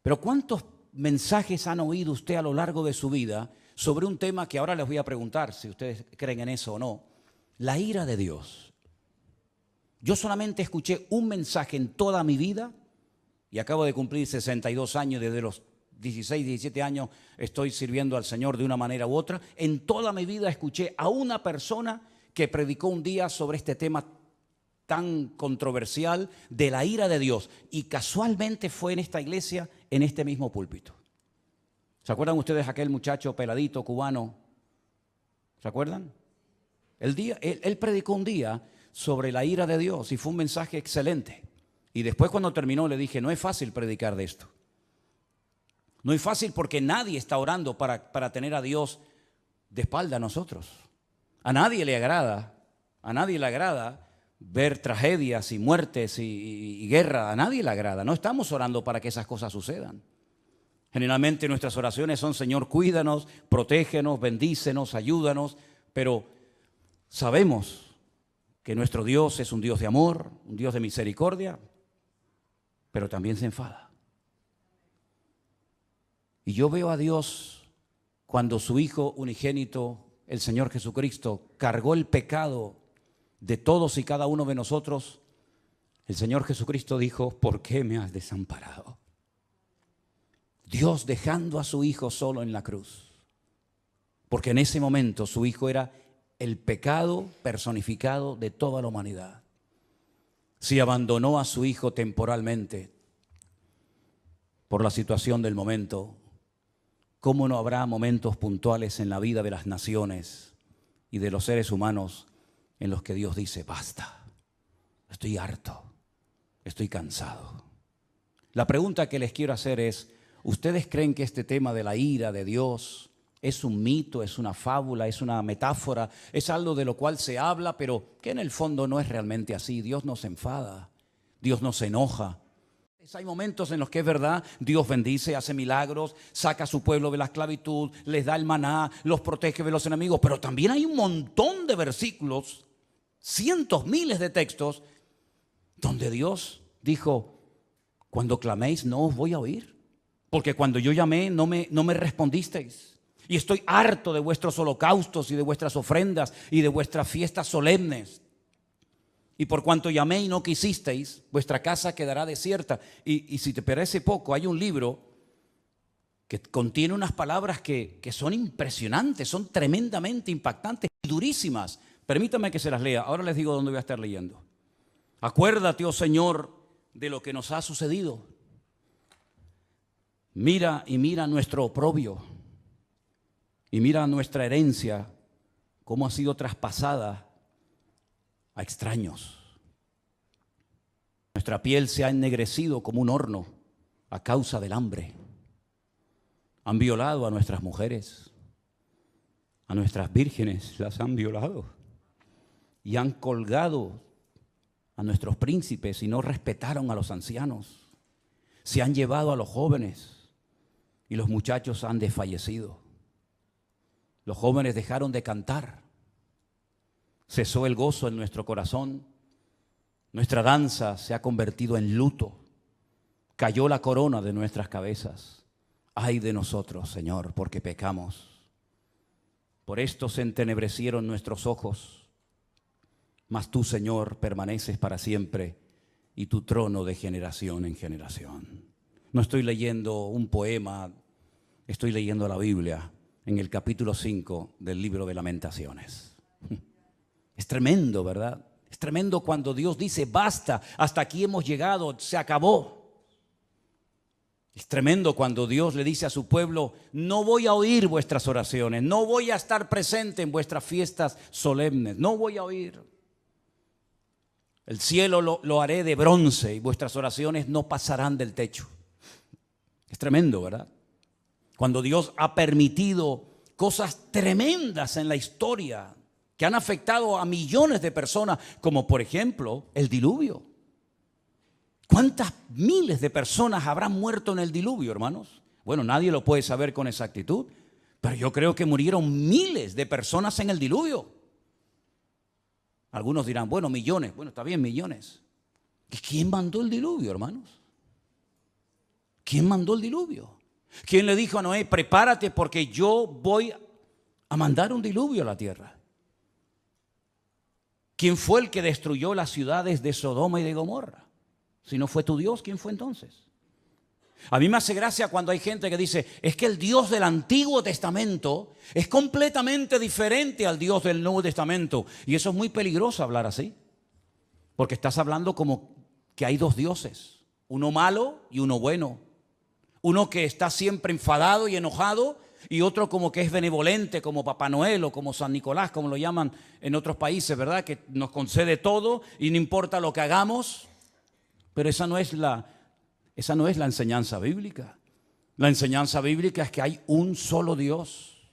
Pero ¿cuántos mensajes han oído usted a lo largo de su vida sobre un tema que ahora les voy a preguntar si ustedes creen en eso o no? La ira de Dios. Yo solamente escuché un mensaje en toda mi vida y acabo de cumplir 62 años, desde los 16, 17 años estoy sirviendo al Señor de una manera u otra. En toda mi vida escuché a una persona que predicó un día sobre este tema tan controversial de la ira de Dios, y casualmente fue en esta iglesia, en este mismo púlpito. ¿Se acuerdan ustedes aquel muchacho peladito cubano? ¿Se acuerdan? Él predicó un día sobre la ira de Dios y fue un mensaje excelente. Y después, cuando terminó, le dije, no es fácil predicar de esto. No es fácil porque nadie está orando para tener a Dios de espalda a nosotros. A nadie le agrada ver tragedias y muertes y guerra. A nadie le agrada. No estamos orando para que esas cosas sucedan. Generalmente nuestras oraciones son: Señor, cuídanos, protégenos, bendícenos, ayúdanos. Pero sabemos que nuestro Dios es un Dios de amor, un Dios de misericordia, pero también se enfada. Y yo veo a Dios cuando su Hijo unigénito, el Señor Jesucristo, cargó el pecado de todos y cada uno de nosotros. El Señor Jesucristo dijo: ¿por qué me has desamparado? Dios dejando a su Hijo solo en la cruz, porque en ese momento su Hijo era el pecado personificado de toda la humanidad. Si abandonó a su Hijo temporalmente por la situación del momento, ¿cómo no habrá momentos puntuales en la vida de las naciones y de los seres humanos en los que Dios dice: basta, estoy harto, estoy cansado? La pregunta que les quiero hacer es: ¿ustedes creen que este tema de la ira de Dios es un mito, es una fábula, es una metáfora, es algo de lo cual se habla, pero que en el fondo no es realmente así? Dios no se enfada, Dios no se enoja. Hay momentos en los que es verdad, Dios bendice, hace milagros, saca a su pueblo de la esclavitud, les da el maná, los protege de los enemigos, pero también hay un montón de versículos, cientos, miles de textos, donde Dios dijo: cuando claméis no os voy a oír, porque cuando yo llamé no me respondisteis. Y estoy harto de vuestros holocaustos y de vuestras ofrendas y de vuestras fiestas solemnes. Y por cuanto llamé y no quisisteis, vuestra casa quedará desierta. Y si te parece poco, hay un libro que contiene unas palabras que son impresionantes, son tremendamente impactantes y durísimas. Permítame que se las lea. Ahora les digo dónde voy a estar leyendo. Acuérdate, oh Señor, de lo que nos ha sucedido. Mira nuestro oprobio. Y mira nuestra herencia, cómo ha sido traspasada a extraños. Nuestra piel se ha ennegrecido como un horno a causa del hambre. Han violado a nuestras mujeres, a nuestras vírgenes las han violado. Y han colgado a nuestros príncipes y no respetaron a los ancianos. Se han llevado a los jóvenes y los muchachos han desfallecido. Los jóvenes dejaron de cantar. Cesó el gozo en nuestro corazón. Nuestra danza se ha convertido en luto. Cayó la corona de nuestras cabezas. Ay de nosotros, Señor, porque pecamos. Por esto se entenebrecieron nuestros ojos. Mas tú, Señor, permaneces para siempre, y tu trono de generación en generación. No estoy leyendo un poema, estoy leyendo la Biblia, en el capítulo 5 del libro de Lamentaciones. Es tremendo, ¿verdad? Es tremendo cuando Dios dice: basta, hasta aquí hemos llegado, se acabó. Es tremendo cuando Dios le dice a su pueblo: no voy a oír vuestras oraciones, no voy a estar presente en vuestras fiestas solemnes, no voy a oír. El cielo lo haré de bronce y vuestras oraciones no pasarán del techo. Es tremendo, ¿verdad? Cuando Dios ha permitido cosas tremendas en la historia que han afectado a millones de personas, como por ejemplo el diluvio. ¿Cuántas miles de personas habrán muerto en el diluvio, hermanos? Bueno, nadie lo puede saber con exactitud, pero yo creo que murieron miles de personas en el diluvio. Algunos dirán: bueno, millones. Bueno, está bien, millones. ¿Quién mandó el diluvio, hermanos? ¿Quién mandó el diluvio? ¿Quién le dijo a Noé, prepárate porque yo voy a mandar un diluvio a la tierra? ¿Quién fue el que destruyó las ciudades de Sodoma y de Gomorra? Si no fue tu Dios, ¿quién fue entonces? A mí me hace gracia cuando hay gente que dice, es que el Dios del Antiguo Testamento es completamente diferente al Dios del Nuevo Testamento. Y eso es muy peligroso hablar así, porque estás hablando como que hay dos dioses, uno malo y uno bueno. Uno que está siempre enfadado y enojado y otro como que es benevolente, como Papá Noel o como San Nicolás, como lo llaman en otros países, ¿verdad? Que nos concede todo y no importa lo que hagamos. Pero esa no es la enseñanza bíblica. La enseñanza bíblica es que hay un solo Dios.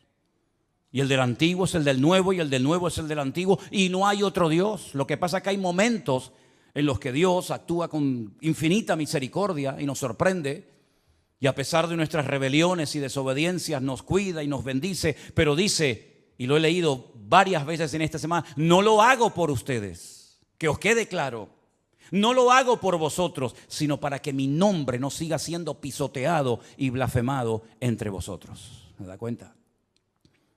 Y el del antiguo es el del nuevo y el del nuevo es el del antiguo y no hay otro Dios. Lo que pasa es que hay momentos en los que Dios actúa con infinita misericordia y nos sorprende. Y a pesar de nuestras rebeliones y desobediencias nos cuida y nos bendice, pero dice, y lo he leído varias veces en esta semana, no lo hago por ustedes, que os quede claro, no lo hago por vosotros, sino para que mi nombre no siga siendo pisoteado y blasfemado entre vosotros. ¿Se da cuenta?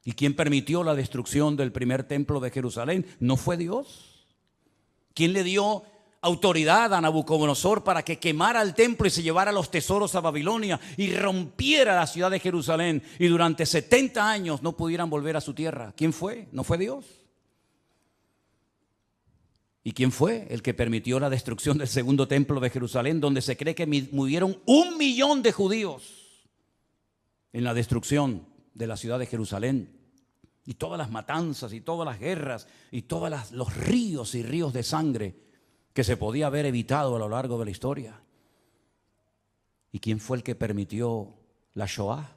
¿Y quién permitió la destrucción del primer templo de Jerusalén? ¿No fue Dios? ¿Quién le dio autoridad a Nabucodonosor para que quemara el templo y se llevara los tesoros a Babilonia y rompiera la ciudad de Jerusalén y durante 70 años no pudieran volver a su tierra? ¿Quién fue? ¿No fue Dios? ¿Y quién fue el que permitió la destrucción del segundo templo de Jerusalén, donde se cree que murieron 1 millón de judíos en la destrucción de la ciudad de Jerusalén? Y todas las matanzas y todas las guerras y todos los ríos y ríos de sangre que se podía haber evitado a lo largo de la historia. ¿Y quién fue el que permitió la Shoah?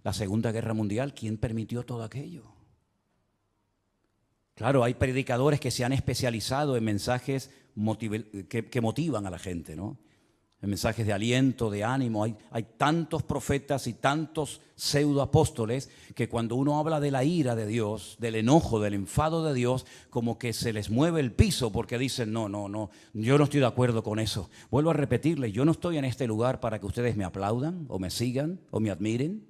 La Segunda Guerra Mundial. ¿Quién permitió todo aquello? Claro, hay predicadores que se han especializado en mensajes que motivan a la gente, ¿no? En mensajes de aliento, de ánimo. Hay tantos profetas y tantos pseudoapóstoles que cuando uno habla de la ira de Dios, del enojo, del enfado de Dios, como que se les mueve el piso porque dicen, no, yo no estoy de acuerdo con eso. Vuelvo a repetirles, yo no estoy en este lugar para que ustedes me aplaudan o me sigan o me admiren.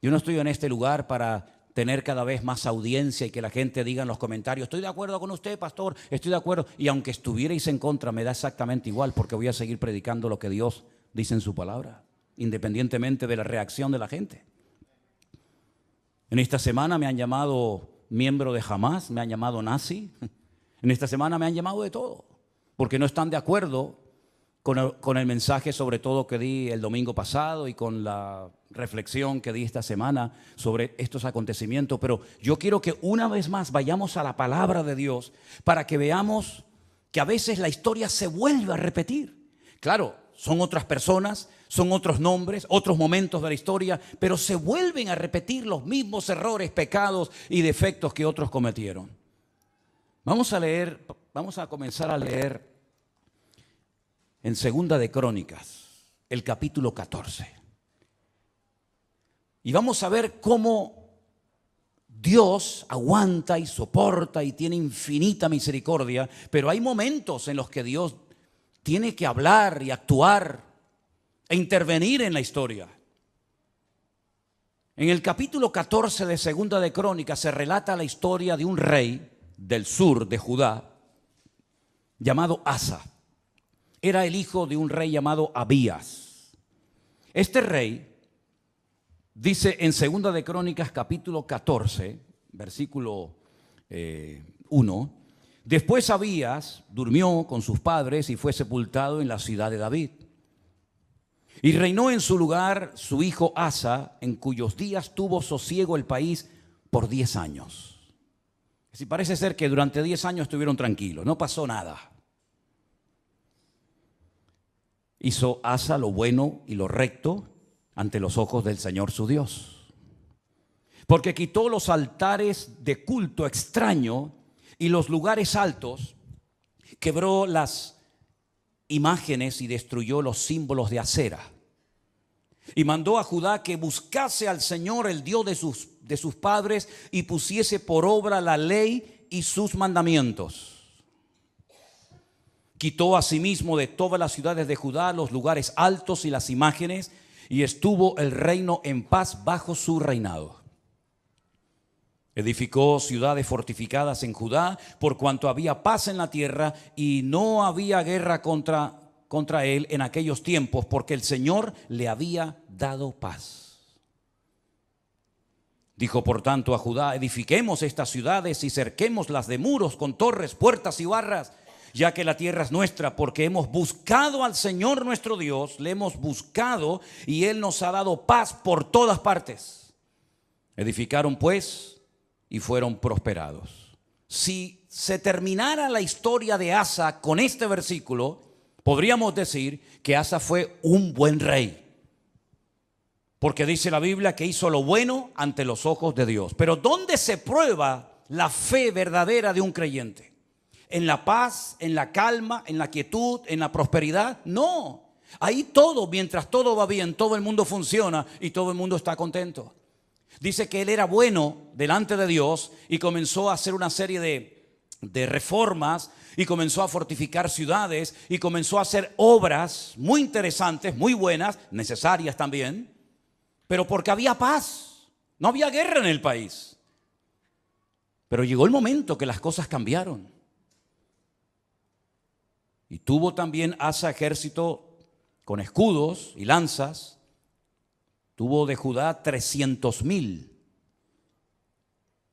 Yo no estoy en este lugar para tener cada vez más audiencia y que la gente diga en los comentarios, estoy de acuerdo con usted, pastor, estoy de acuerdo. Y aunque estuvierais en contra, me da exactamente igual porque voy a seguir predicando lo que Dios dice en su palabra, independientemente de la reacción de la gente. En esta semana me han llamado miembro de Hamas, me han llamado nazi. En esta semana me han llamado de todo, porque no están de acuerdo con el mensaje sobre todo que di el domingo pasado y con la reflexión que di esta semana sobre estos acontecimientos. Pero yo quiero que una vez más vayamos a la palabra de Dios para que veamos que a veces la historia se vuelve a repetir. Claro, son otras personas, son otros nombres, otros momentos de la historia, pero se vuelven a repetir los mismos errores, pecados y defectos que otros cometieron. Vamos a comenzar a leer en Segunda de Crónicas, el capítulo 14. Y vamos a ver cómo Dios aguanta y soporta y tiene infinita misericordia, pero hay momentos en los que Dios tiene que hablar y actuar e intervenir en la historia. En el capítulo 14 de Segunda de Crónicas se relata la historia de un rey del sur de Judá llamado Asa. Era el hijo de un rey llamado Abías. Este rey, dice en Segunda de Crónicas capítulo 14, versículo 1, después Abías durmió con sus padres y fue sepultado en la ciudad de David. Y reinó en su lugar su hijo Asa, en cuyos días tuvo sosiego el país por 10 años. Así parece ser que durante 10 años estuvieron tranquilos, no pasó nada. Hizo Asa lo bueno y lo recto ante los ojos del Señor su Dios, porque quitó los altares de culto extraño y los lugares altos, quebró las imágenes y destruyó los símbolos de Acera, y mandó a Judá que buscase al Señor, el Dios de sus padres, y pusiese por obra la ley y sus mandamientos. Quitó asimismo de todas las ciudades de Judá los lugares altos y las imágenes, y estuvo el reino en paz bajo su reinado. Edificó ciudades fortificadas en Judá, por cuanto había paz en la tierra y no había guerra contra él en aquellos tiempos, porque el Señor le había dado paz. Dijo por tanto a Judá: edifiquemos estas ciudades y cerquémoslas de muros con torres, puertas y barras, ya que la tierra es nuestra, porque hemos buscado al Señor nuestro Dios, le hemos buscado y Él nos ha dado paz por todas partes. Edificaron pues y fueron prosperados. Si se terminara la historia de Asa con este versículo, podríamos decir que Asa fue un buen rey, porque dice la Biblia que hizo lo bueno ante los ojos de Dios. Pero ¿dónde se prueba la fe verdadera de un creyente? ¿En la paz, en la calma, en la quietud, en la prosperidad? No. Ahí todo, mientras todo va bien, todo el mundo funciona y todo el mundo está contento. Dice que él era bueno delante de Dios y comenzó a hacer una serie de reformas y comenzó a fortificar ciudades y comenzó a hacer obras muy interesantes, muy buenas, necesarias también, pero porque había paz, no había guerra en el país. Pero llegó el momento que las cosas cambiaron. Y tuvo también Asa ejército con escudos y lanzas. Tuvo de Judá 300,000.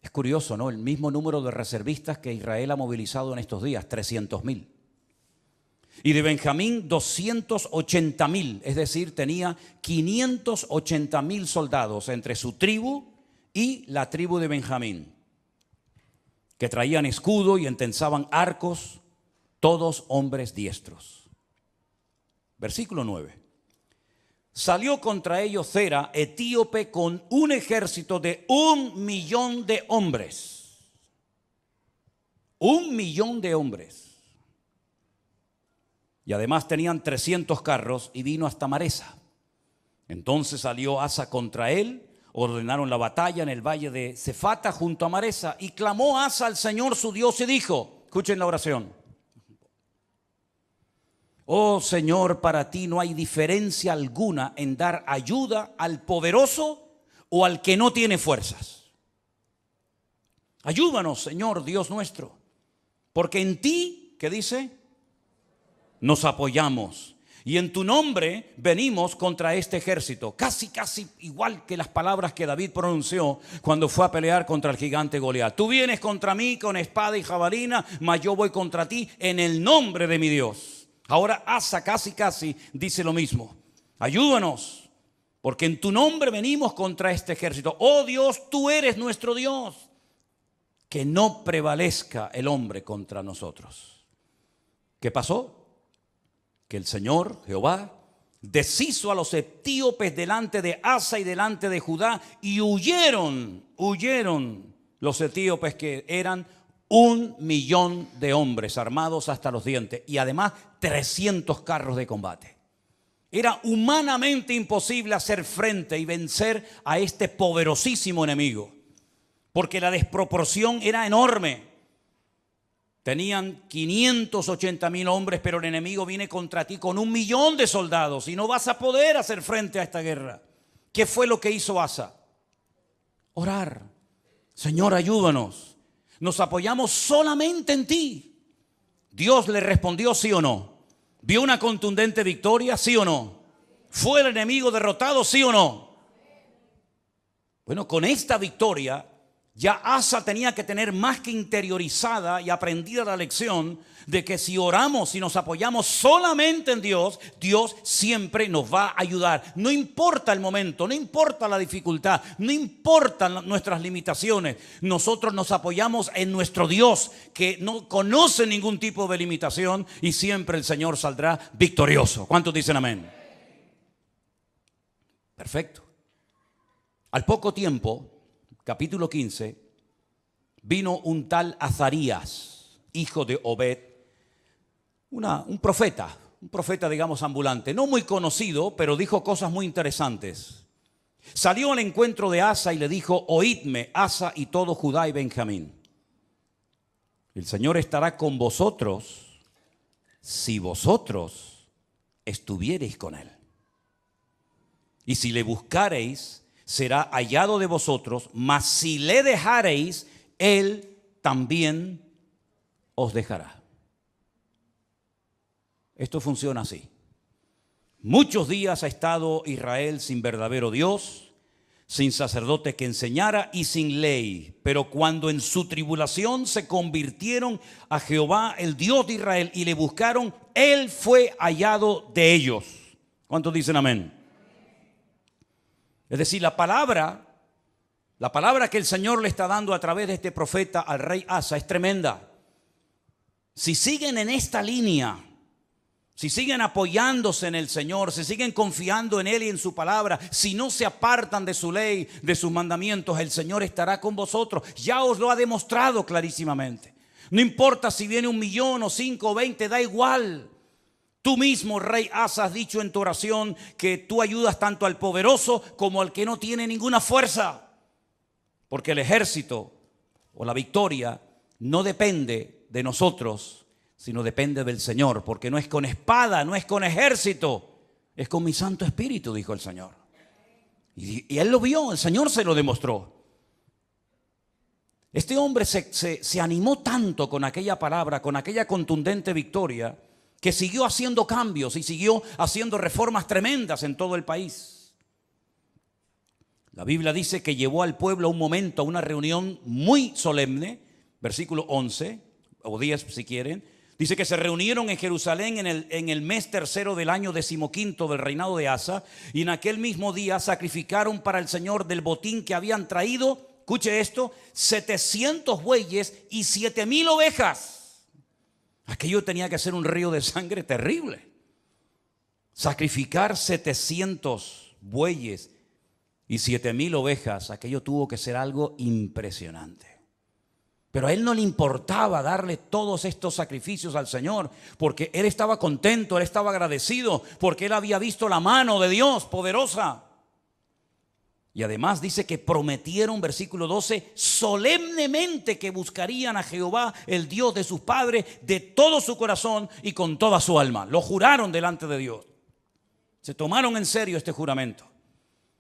Es curioso, ¿no? El mismo número de reservistas que Israel ha movilizado en estos días, 300,000. Y de Benjamín 280,000, es decir, tenía 580,000 soldados entre su tribu y la tribu de Benjamín, que traían escudo y entensaban arcos, todos hombres diestros. Versículo 9. Salió contra ellos Zera, etíope, con un ejército de 1,000,000 de hombres. 1,000,000 de hombres. Y además tenían 300 carros y vino hasta Maresa. Entonces salió Asa contra él, ordenaron la batalla en el valle de Cefata junto a Maresa, y clamó Asa al Señor su Dios y dijo, escuchen la oración: oh Señor, para ti no hay diferencia alguna en dar ayuda al poderoso o al que no tiene fuerzas. Ayúdanos, Señor Dios nuestro, porque en ti, ¿qué dice? Nos apoyamos y en tu nombre venimos contra este ejército. Casi igual que las palabras que David pronunció cuando fue a pelear contra el gigante Goliat. Tú vienes contra mí con espada y jabalina, mas yo voy contra ti en el nombre de mi Dios. Ahora Asa casi dice lo mismo. Ayúdanos, porque en tu nombre venimos contra este ejército. Oh Dios, tú eres nuestro Dios. Que no prevalezca el hombre contra nosotros. ¿Qué pasó? Que el Señor, Jehová, deshizo a los etíopes delante de Asa y delante de Judá, y huyeron los etíopes, que eran 1,000,000 de hombres armados hasta los dientes, y además 300 carros de combate. Era humanamente imposible hacer frente y vencer a este poderosísimo enemigo, porque la desproporción era enorme. Tenían 580,000 hombres, pero el enemigo viene contra ti con 1,000,000 de soldados y no vas a poder hacer frente a esta guerra. ¿Qué fue lo que hizo Asa? Orar. Señor, ayúdanos. Nos apoyamos solamente en ti. Dios le respondió sí o no. ¿Vio una contundente victoria? ¿Sí o no? ¿Fue el enemigo derrotado? ¿Sí o no? Bueno, con esta victoria ya Asa tenía que tener más que interiorizada y aprendida la lección de que si oramos y nos apoyamos solamente en Dios, Dios siempre nos va a ayudar. No importa el momento, no importa la dificultad, no importan nuestras limitaciones. Nosotros nos apoyamos en nuestro Dios, que no conoce ningún tipo de limitación, y siempre el Señor saldrá victorioso. ¿Cuántos dicen amén? Perfecto. Al poco tiempo, capítulo 15, vino un tal Azarías, hijo de Obed, un profeta digamos ambulante, no muy conocido, pero dijo cosas muy interesantes. Salió al encuentro de Asa y le dijo: oídme, Asa y todo Judá y Benjamín. El Señor estará con vosotros si vosotros estuviereis con él. Y si le buscareis, será hallado de vosotros, mas si le dejareis, él también os dejará. Esto funciona así. Muchos días ha estado Israel sin verdadero Dios, sin sacerdote que enseñara y sin ley. Pero cuando en su tribulación se convirtieron a Jehová, el Dios de Israel, y le buscaron, él fue hallado de ellos. ¿Cuántos dicen amén? Es decir, la palabra que el Señor le está dando a través de este profeta al rey Asa es tremenda. Si siguen en esta línea, si siguen apoyándose en el Señor, si siguen confiando en Él y en su palabra, si no se apartan de su ley, de sus mandamientos, el Señor estará con vosotros. Ya os lo ha demostrado clarísimamente. No importa si viene 1,000,000 o 5 o 20, da igual. Tú mismo, rey Asa, has dicho en tu oración que tú ayudas tanto al poderoso como al que no tiene ninguna fuerza. Porque el ejército o la victoria no depende de nosotros, sino depende del Señor. Porque no es con espada, no es con ejército, es con mi Santo Espíritu, dijo el Señor. Y él lo vio, el Señor se lo demostró. Este hombre se animó tanto con aquella palabra, con aquella contundente victoria, que siguió haciendo cambios y siguió haciendo reformas tremendas en todo el país. La Biblia dice que llevó al pueblo a un momento, a una reunión muy solemne, versículo 11, o 10 si quieren. Dice que se reunieron en Jerusalén en el mes tercero del año 15 del reinado de Asa, y en aquel mismo día sacrificaron para el Señor del botín que habían traído, escuche esto, 700 bueyes y 7,000 ovejas. Aquello tenía que ser un río de sangre terrible. Sacrificar 700 bueyes y 7,000 ovejas, aquello tuvo que ser algo impresionante. Pero a él no le importaba darle todos estos sacrificios al Señor, porque él estaba contento, él estaba agradecido, porque él había visto la mano de Dios poderosa. Y además dice que prometieron, versículo 12, solemnemente que buscarían a Jehová, el Dios de sus padres, de todo su corazón y con toda su alma. Lo juraron delante de Dios. Se tomaron en serio este juramento.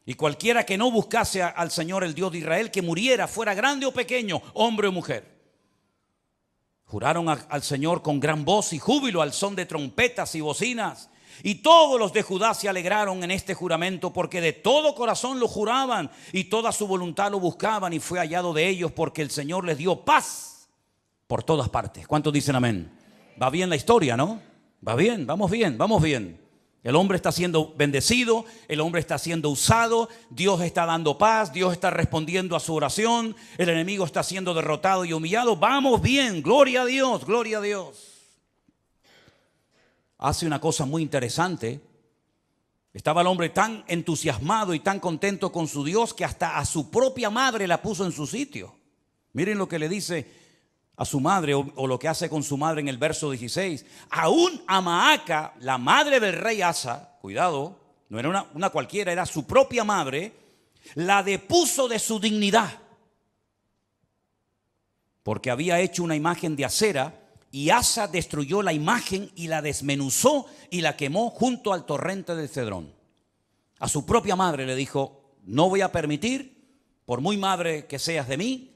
Y cualquiera que no buscase al Señor, el Dios de Israel, que muriera, fuera grande o pequeño, hombre o mujer. Juraron al Señor con gran voz y júbilo, al son de trompetas y bocinas. Y todos los de Judá se alegraron en este juramento, porque de todo corazón lo juraban y toda su voluntad lo buscaban, y fue hallado de ellos, porque el Señor les dio paz por todas partes. ¿Cuántos dicen amén? Va bien la historia, ¿no? Va bien, vamos bien, vamos bien. El hombre está siendo bendecido, el hombre está siendo usado, Dios está dando paz, Dios está respondiendo a su oración, el enemigo está siendo derrotado y humillado. Vamos bien, gloria a Dios, gloria a Dios. Hace una cosa muy interesante. Estaba el hombre tan entusiasmado y tan contento con su Dios que hasta a su propia madre la puso en su sitio. Miren lo que le dice a su madre, o lo que hace con su madre en el verso 16. Aún a Maaca, la madre del rey Asa, cuidado, no era una cualquiera, era su propia madre, la depuso de su dignidad, porque había hecho una imagen de acera. Y Asa destruyó la imagen y la desmenuzó y la quemó junto al torrente del Cedrón. A su propia madre le dijo: no voy a permitir, por muy madre que seas de mí,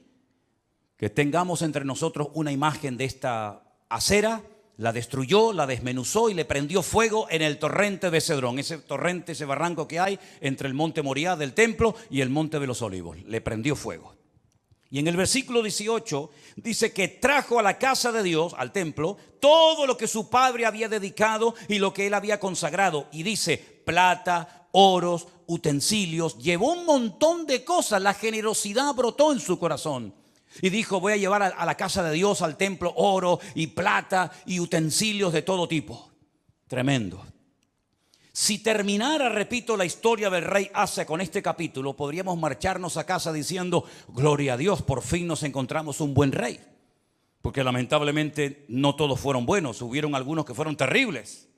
que tengamos entre nosotros una imagen de esta acera. La destruyó, la desmenuzó y le prendió fuego en el torrente de Cedrón. Ese torrente, ese barranco que hay entre el monte Moriah del templo y el monte de los Olivos. Le prendió fuego. Y en el versículo 18 dice que trajo a la casa de Dios, al templo, todo lo que su padre había dedicado y lo que él había consagrado. Y dice: plata, oros, utensilios. Llevó un montón de cosas. La generosidad brotó en su corazón. Y dijo: voy a llevar a la casa de Dios, al templo, oro y plata y utensilios de todo tipo. Tremendo. Si terminara, repito, la historia del rey Asa con este capítulo, podríamos marcharnos a casa diciendo: gloria a Dios, por fin nos encontramos un buen rey. Porque lamentablemente no todos fueron buenos, hubieron algunos que fueron terribles,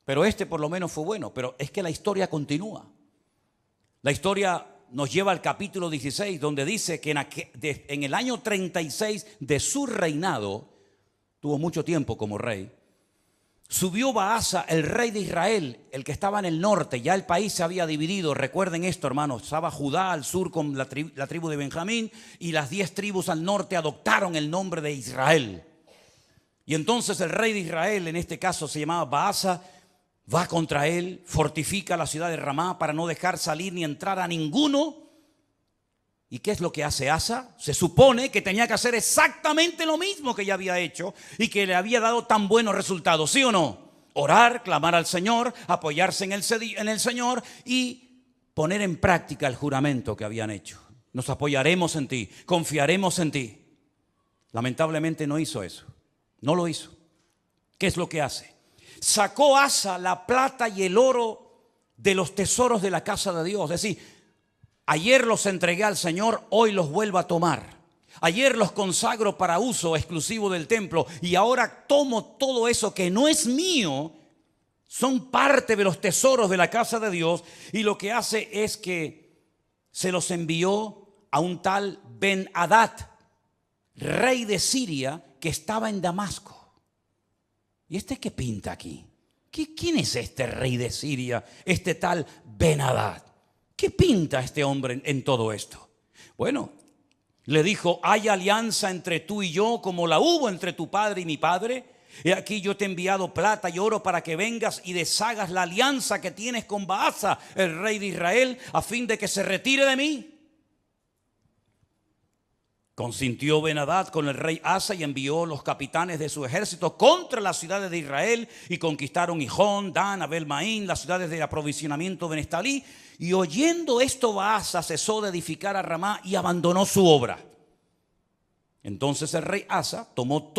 pero este por lo menos fue bueno. Pero es que la historia continúa. La historia nos lleva al capítulo 16, donde dice que en el año 36 de su reinado, tuvo mucho tiempo como rey, Subió Baasa, el rey de Israel, el que estaba en el norte. Ya el país se había dividido. Recuerden esto, hermanos. Estaba Judá al sur con la tribu de Benjamín, y las 10 tribus al norte adoptaron el nombre de Israel. Y entonces el rey de Israel, en este caso se llamaba Baasa, va contra él, fortifica la ciudad de Ramá para no dejar salir ni entrar a ninguno. ¿Y qué es lo que hace Asa? Se supone que tenía que hacer exactamente lo mismo que ya había hecho y que le había dado tan buenos resultados, ¿sí o no? Orar, clamar al Señor, apoyarse en el Señor y poner en práctica el juramento que habían hecho. Nos apoyaremos en ti, confiaremos en ti. Lamentablemente no hizo eso, no lo hizo. ¿Qué es lo que hace? Sacó Asa la plata y el oro de los tesoros de la casa de Dios. Es decir, ayer los entregué al Señor, hoy los vuelvo a tomar. Ayer los consagro para uso exclusivo del templo y ahora tomo todo eso que no es mío. Son parte de los tesoros de la casa de Dios, y lo que hace es que se los envió a un tal Ben-Hadad, rey de Siria, que estaba en Damasco. ¿Y este qué pinta aquí? ¿Quién es este rey de Siria, este tal Ben-Hadad? ¿Qué pinta este hombre en todo esto? Bueno, le dijo: hay alianza entre tú y yo como la hubo entre tu padre y mi padre. He aquí yo te he enviado plata y oro para que vengas y deshagas la alianza que tienes con Baasa, el rey de Israel, a fin de que se retire de mí. Consintió Ben-Hadad con el rey Asa y envió los capitanes de su ejército contra las ciudades de Israel, y conquistaron Gijón, Dan, Abel-Maín, las ciudades de aprovisionamiento de Neftalí. Y oyendo esto, Baasa cesó de edificar a Ramá y abandonó su obra. Entonces el rey Asa tomó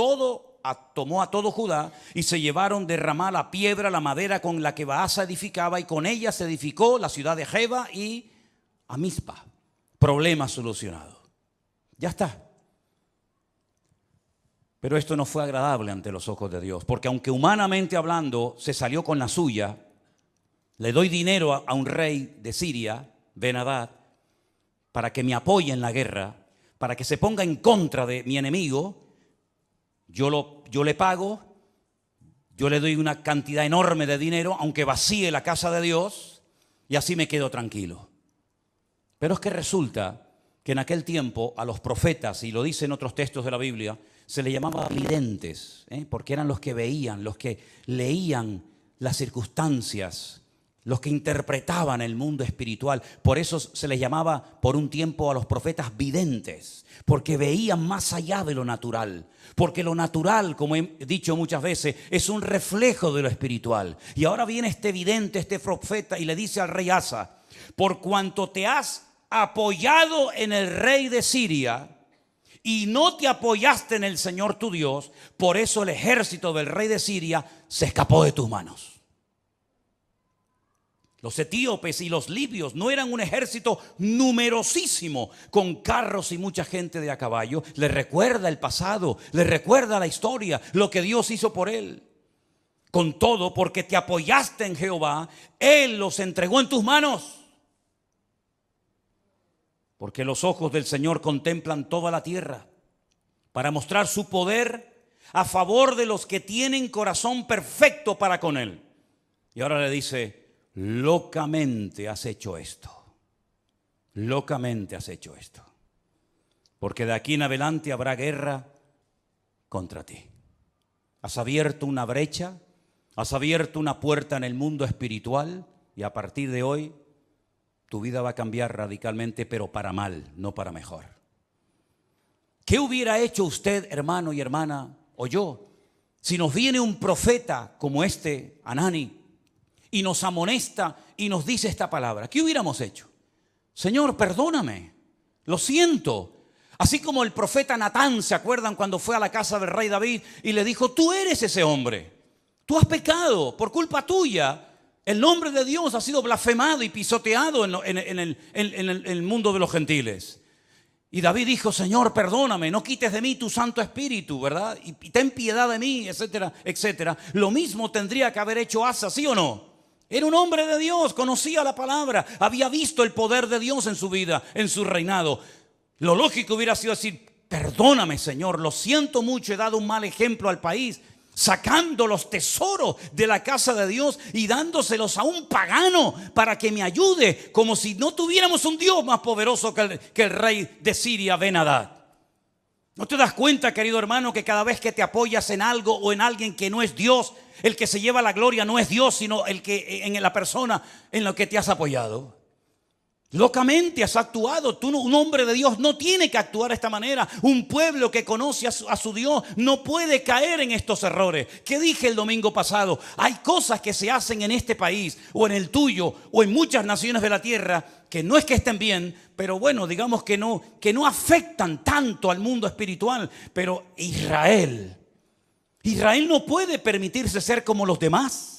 a todo Judá, y se llevaron de Ramá la piedra, la madera con la que Baasa edificaba, y con ella se edificó la ciudad de Jeba y a Mizpa. Problema solucionado. Ya está. Pero esto no fue agradable ante los ojos de Dios, porque aunque humanamente hablando se salió con la suya, le doy dinero a un rey de Siria, Ben-Hadad, para que me apoye en la guerra, para que se ponga en contra de mi enemigo. Yo le pago, yo le doy una cantidad enorme de dinero, aunque vacíe la casa de Dios, y así me quedo tranquilo. Pero es que resulta que en aquel tiempo a los profetas, y lo dicen otros textos de la Biblia, se les llamaba videntes, porque eran los que veían, los que leían las circunstancias, los que interpretaban el mundo espiritual. Por eso se les llamaba por un tiempo a los profetas videntes, porque veían más allá de lo natural. Porque lo natural, como he dicho muchas veces, es un reflejo de lo espiritual. Y ahora viene este vidente, este profeta, y le dice al rey Asa: por cuanto te has apoyado en el rey de Siria y no te apoyaste en el Señor tu Dios, por eso el ejército del rey de Siria se escapó de tus manos. Los etíopes y los libios no eran un ejército numerosísimo con carros y mucha gente de a caballo. Le recuerda el pasado, le recuerda la historia, lo que Dios hizo por él. Con todo, porque te apoyaste en Jehová, Él los entregó en tus manos. Porque los ojos del Señor contemplan toda la tierra para mostrar su poder a favor de los que tienen corazón perfecto para con Él. Y ahora le dice: locamente has hecho esto. Locamente has hecho esto. Porque de aquí en adelante habrá guerra contra ti. Has abierto una brecha, has abierto una puerta en el mundo espiritual, y a partir de hoy tu vida va a cambiar radicalmente, pero para mal, no para mejor. ¿Qué hubiera hecho usted, hermano y hermana, o yo, si nos viene un profeta como este Hanani y nos amonesta y nos dice esta palabra? ¿Qué hubiéramos hecho? Señor, perdóname, lo siento. Así como el profeta Natán, ¿se acuerdan cuando fue a la casa del rey David y le dijo: tú eres ese hombre, tú has pecado por culpa tuya? El nombre de Dios ha sido blasfemado y pisoteado en el mundo de los gentiles. Y David dijo: Señor, perdóname, no quites de mí tu Santo Espíritu, ¿verdad? Y ten piedad de mí, etcétera, etcétera. Lo mismo tendría que haber hecho Asa, ¿sí o no? Era un hombre de Dios, conocía la palabra, había visto el poder de Dios en su vida, en su reinado. Lo lógico hubiera sido decir: perdóname, Señor, lo siento mucho, he dado un mal ejemplo al país. sacando los tesoros de la casa de Dios y dándoselos a un pagano para que me ayude, como si no tuviéramos un Dios más poderoso que el rey de Siria, Ben-Hadad. ¿No te das cuenta, querido hermano, que cada vez que te apoyas en algo o en alguien que no es Dios, el que se lleva la gloria no es Dios, sino el que en la persona en la que te has apoyado? Locamente has actuado. Tú, un hombre de Dios, no tiene que actuar de esta manera. Un pueblo que conoce a su Dios no puede caer en estos errores. ¿Qué dije el domingo pasado? Hay cosas que se hacen en este país o en el tuyo o en muchas naciones de la tierra que no es que estén bien, pero bueno, digamos que no afectan tanto al mundo espiritual. Pero Israel no puede permitirse ser como los demás.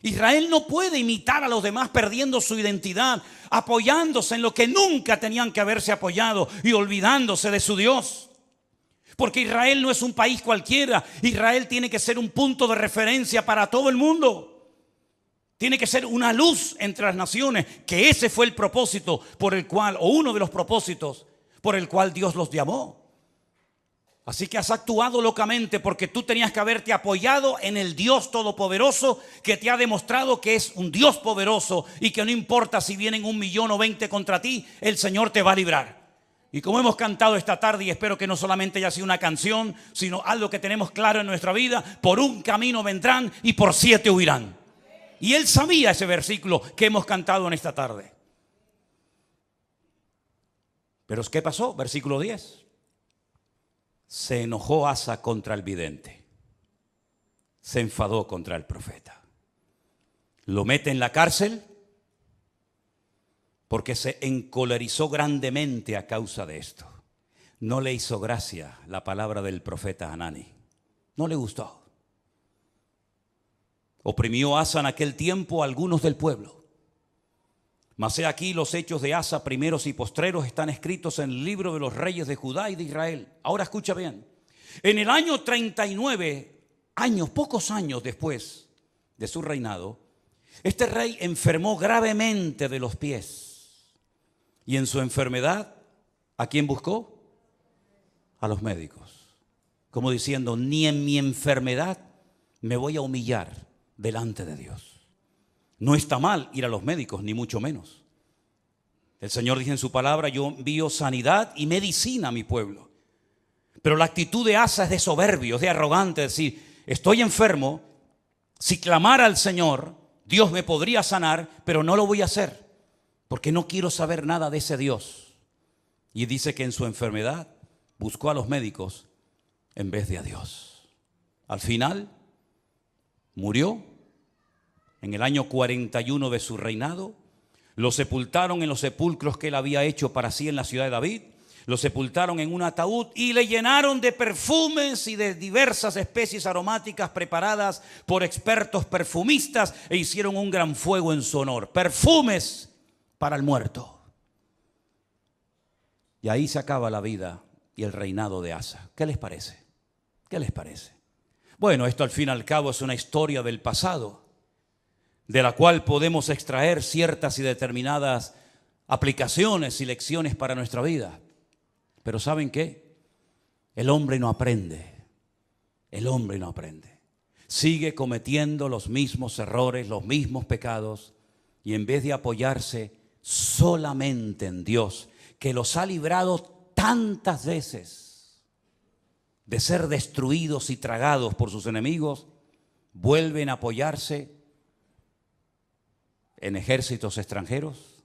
Israel no puede imitar a los demás perdiendo su identidad, apoyándose en lo que nunca tenían que haberse apoyado y olvidándose de su Dios. Porque Israel no es un país cualquiera. Israel tiene que ser un punto de referencia para todo el mundo. Tiene que ser una luz entre las naciones, que ese fue el propósito por el cual, o uno de los propósitos por el cual Dios los llamó. Así que has actuado locamente porque tú tenías que haberte apoyado en el Dios Todopoderoso, que te ha demostrado que es un Dios poderoso y que no importa si vienen 1 millón o 20 contra ti, el Señor te va a librar. Y como hemos cantado esta tarde, y espero que no solamente haya sido una canción, sino algo que tenemos claro en nuestra vida: por un camino vendrán y por 7 huirán. Y él sabía ese versículo que hemos cantado en esta tarde. Pero ¿qué pasó? Versículo 10. Se enojó Asa contra el vidente. Se enfadó contra el profeta. Lo mete en la cárcel porque se encolerizó grandemente a causa de esto. No le hizo gracia la palabra del profeta Hanani. No le gustó. Oprimió Asa en aquel tiempo a algunos del pueblo. Mas he aquí, los hechos de Asa, primeros y postreros, están escritos en el libro de los reyes de Judá y de Israel. Ahora escucha bien. En el año 39, pocos años después de su reinado, este rey enfermó gravemente de los pies. Y en su enfermedad, ¿a quién buscó? A los médicos. Como diciendo, ni en mi enfermedad me voy a humillar delante de Dios. No está mal ir a los médicos, ni mucho menos. El Señor dice en su palabra: yo envío sanidad y medicina a mi pueblo. Pero la actitud de Asa es de soberbio, es de arrogante, es decir, estoy enfermo, si clamara al Señor, Dios me podría sanar, pero no lo voy a hacer, porque no quiero saber nada de ese Dios. Y dice que en su enfermedad buscó a los médicos en vez de a Dios. Al final, murió. En el año 41 de su reinado, lo sepultaron en los sepulcros que él había hecho para sí en la ciudad de David. Lo sepultaron en un ataúd y le llenaron de perfumes y de diversas especies aromáticas preparadas por expertos perfumistas, e hicieron un gran fuego en su honor. Perfumes para el muerto. Y ahí se acaba la vida y el reinado de Asa. ¿Qué les parece? ¿Qué les parece? Bueno, esto al fin y al cabo es una historia del pasado, de la cual podemos extraer ciertas y determinadas aplicaciones y lecciones para nuestra vida. Pero ¿saben qué? El hombre no aprende. El hombre no aprende. Sigue cometiendo los mismos errores, los mismos pecados, y en vez de apoyarse solamente en Dios, que los ha librado tantas veces de ser destruidos y tragados por sus enemigos, vuelven a apoyarse en ejércitos extranjeros,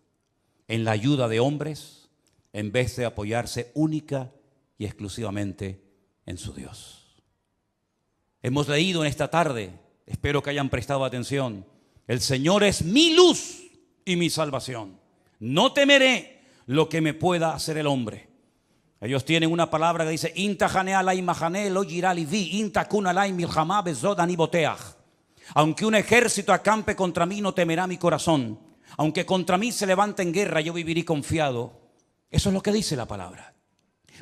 en la ayuda de hombres, en vez de apoyarse única y exclusivamente en su Dios. Hemos leído en esta tarde, espero que hayan prestado atención: el Señor es mi luz y mi salvación. No temeré lo que me pueda hacer el hombre. Ellos tienen una palabra que dice: aunque un ejército acampe contra mí, no temerá mi corazón. Aunque contra mí se levante en guerra, yo viviré confiado. Eso es lo que dice la palabra.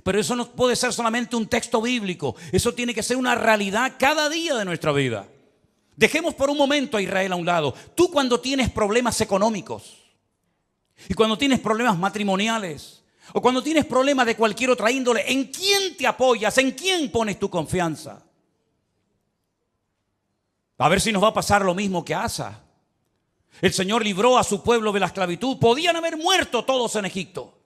Pero eso no puede ser solamente un texto bíblico. Eso tiene que ser una realidad cada día de nuestra vida. Dejemos por un momento a Israel a un lado. Tú, cuando tienes problemas económicos, y cuando tienes problemas matrimoniales, o cuando tienes problemas de cualquier otra índole, ¿en quién te apoyas? ¿En quién pones tu confianza? A ver si nos va a pasar lo mismo que a Asa. El Señor libró a su pueblo de la esclavitud. Podían haber muerto todos en Egipto.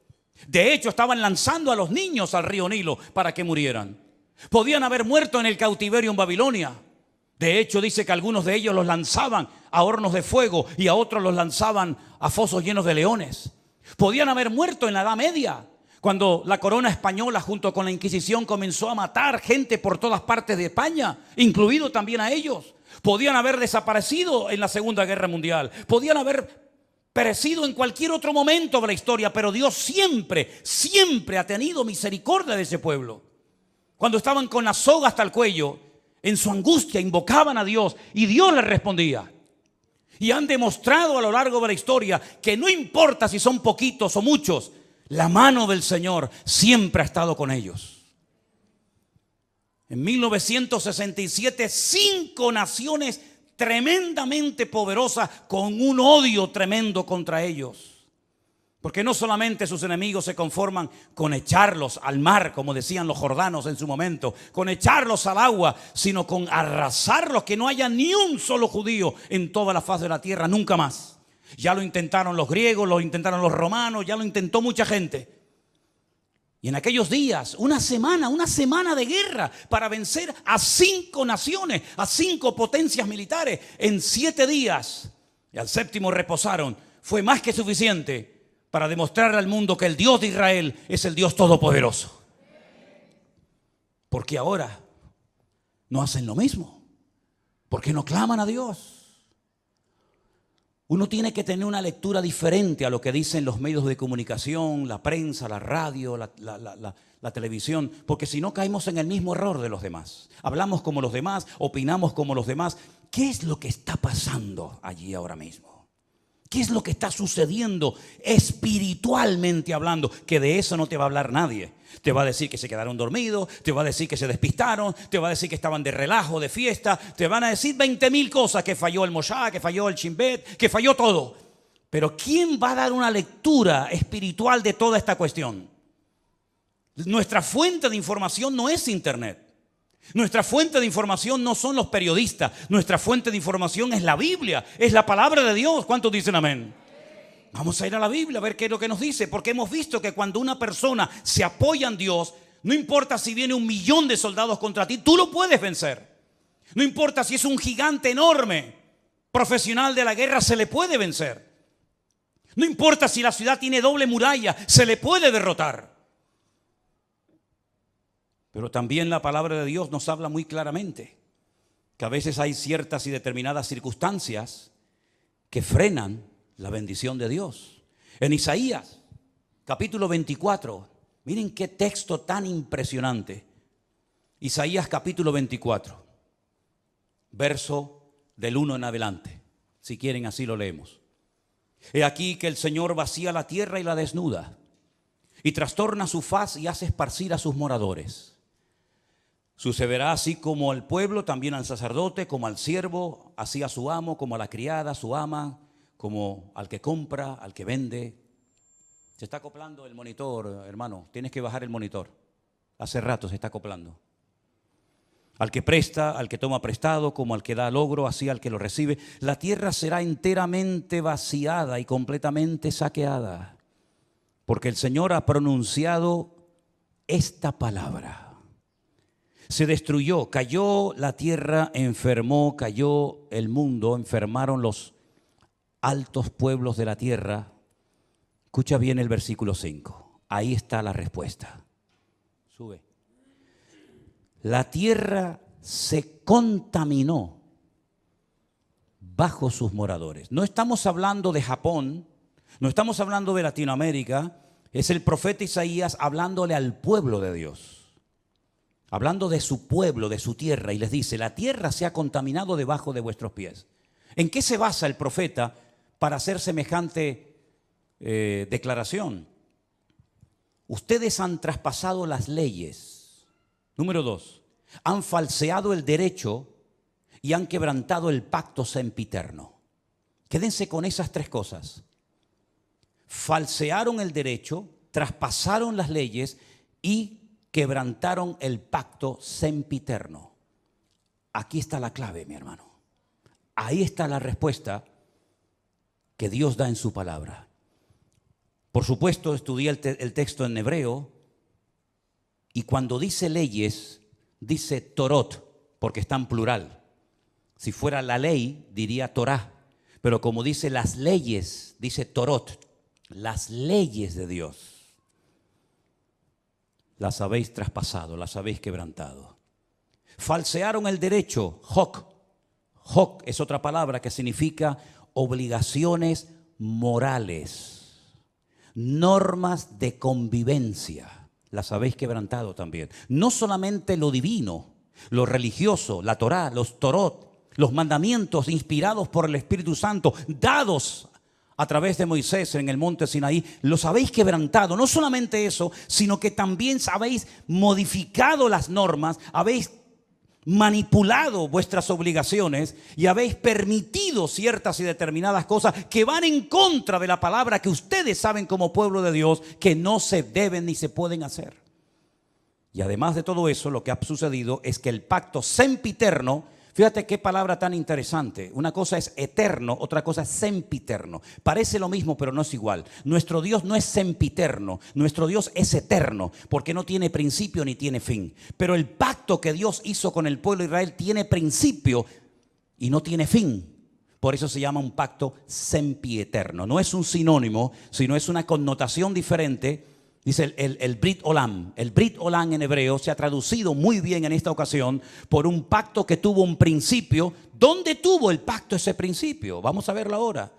De hecho, estaban lanzando a los niños al río Nilo para que murieran. Podían haber muerto en el cautiverio en Babilonia. De hecho, dice que algunos de ellos los lanzaban a hornos de fuego y a otros los lanzaban a fosos llenos de leones. Podían haber muerto en la Edad Media, cuando la corona española junto con la Inquisición comenzó a matar gente por todas partes de España, incluido también a ellos. Podían haber desaparecido en la Segunda Guerra Mundial. Podían haber perecido en cualquier otro momento de la historia, pero Dios siempre, siempre ha tenido misericordia de ese pueblo. Cuando estaban con la soga hasta el cuello, en su angustia invocaban a Dios y Dios les respondía. Y han demostrado a lo largo de la historia que no importa si son poquitos o muchos, la mano del Señor siempre ha estado con ellos. En 1967, 5 naciones tremendamente poderosas con un odio tremendo contra ellos. Porque no solamente sus enemigos se conforman con echarlos al mar, como decían los jordanos en su momento, con echarlos al agua, sino con arrasarlos, que no haya ni un solo judío en toda la faz de la tierra, nunca más. Ya lo intentaron los griegos, lo intentaron los romanos, ya lo intentó mucha gente. Y en aquellos días, una semana de guerra para vencer a 5 naciones, a 5 potencias militares. En 7 días, y al 7º reposaron, fue más que suficiente para demostrarle al mundo que el Dios de Israel es el Dios todopoderoso. Porque ahora no hacen lo mismo. Porque no claman a Dios. Uno tiene que tener una lectura diferente a lo que dicen los medios de comunicación, la prensa, la radio, la televisión, porque si no caemos en el mismo error de los demás. Hablamos como los demás, opinamos como los demás. ¿Qué es lo que está pasando allí ahora mismo? ¿Qué es lo que está sucediendo espiritualmente hablando? Que de eso no te va a hablar nadie. Te va a decir que se quedaron dormidos, te va a decir que se despistaron, te va a decir que estaban de relajo, de fiesta, te van a decir 20.000 cosas, que falló el Moshá, que falló el Chimbet, que falló todo. Pero ¿quién va a dar una lectura espiritual de toda esta cuestión? Nuestra fuente de información no es internet. Nuestra fuente de información no son los periodistas. Nuestra fuente de información es la Biblia, es la palabra de Dios. ¿Cuántos dicen amén? Vamos a ir a la Biblia a ver qué es lo que nos dice, porque hemos visto que cuando una persona se apoya en Dios, no importa si viene 1.000.000 de soldados contra ti, tú lo puedes vencer. No importa si es un gigante enorme, profesional de la guerra, se le puede vencer. No importa si la ciudad tiene doble muralla, se le puede derrotar. Pero también la palabra de Dios nos habla muy claramente que a veces hay ciertas y determinadas circunstancias que frenan la bendición de Dios. En Isaías, capítulo 24, miren qué texto tan impresionante. Isaías capítulo 24, verso del 1 en adelante. Si quieren así lo leemos. He aquí que el Señor vacía la tierra y la desnuda, y trastorna su faz y hace esparcir a sus moradores. Sucederá así como al pueblo, también al sacerdote, como al siervo, así a su amo, como a la criada, a su ama, como al que compra, al que vende. Se está acoplando el monitor, hermano. Tienes que bajar el monitor. Hace rato se está acoplando. Al que presta, al que toma prestado, como al que da logro, así al que lo recibe. La tierra será enteramente vaciada y completamente saqueada, porque el Señor ha pronunciado esta palabra. Se destruyó, cayó la tierra, enfermó, cayó el mundo, enfermaron los altos pueblos de la tierra. Escucha bien el versículo 5. Ahí está la respuesta. Sube. La tierra se contaminó bajo sus moradores. No estamos hablando de Japón, no estamos hablando de Latinoamérica. Es el profeta Isaías hablándole al pueblo de Dios. Hablando de su pueblo, de su tierra, y les dice: la tierra se ha contaminado debajo de vuestros pies. ¿En qué se basa el profeta para hacer semejante declaración? Ustedes han traspasado las leyes. Número 2, han falseado el derecho y han quebrantado el pacto sempiterno. Quédense con esas 3 cosas. Falsearon el derecho, traspasaron las leyes y quebrantaron el pacto sempiterno. Aquí está la clave, mi hermano. Ahí está la respuesta que Dios da en su palabra. Por supuesto, estudié el texto en hebreo y cuando dice leyes, dice Torot, porque está en plural. Si fuera la ley, diría Torah, pero como dice las leyes, dice Torot, las leyes de Dios. Las habéis traspasado, las habéis quebrantado. Falsearon el derecho, Hok. Hok es otra palabra que significa obligaciones morales, normas de convivencia. Las habéis quebrantado también. No solamente lo divino, lo religioso, la Torá, los Torot, los mandamientos inspirados por el Espíritu Santo, dados a través de Moisés en el monte Sinaí, los habéis quebrantado. No solamente eso, sino que también habéis modificado las normas, habéis manipulado vuestras obligaciones y habéis permitido ciertas y determinadas cosas que van en contra de la palabra que ustedes saben como pueblo de Dios que no se deben ni se pueden hacer. Y además de todo eso, lo que ha sucedido es que el pacto sempiterno, fíjate qué palabra tan interesante. Una cosa es eterno, otra cosa es sempiterno. Parece lo mismo, pero no es igual. Nuestro Dios no es sempiterno, nuestro Dios es eterno, porque no tiene principio ni tiene fin. Pero el pacto que Dios hizo con el pueblo de Israel tiene principio y no tiene fin. Por eso se llama un pacto sempieterno. No es un sinónimo, sino es una connotación diferente. Dice el Brit Olam. El Brit Olam en hebreo se ha traducido muy bien en esta ocasión por un pacto que tuvo un principio. ¿Dónde tuvo el pacto ese principio? Vamos a verlo ahora.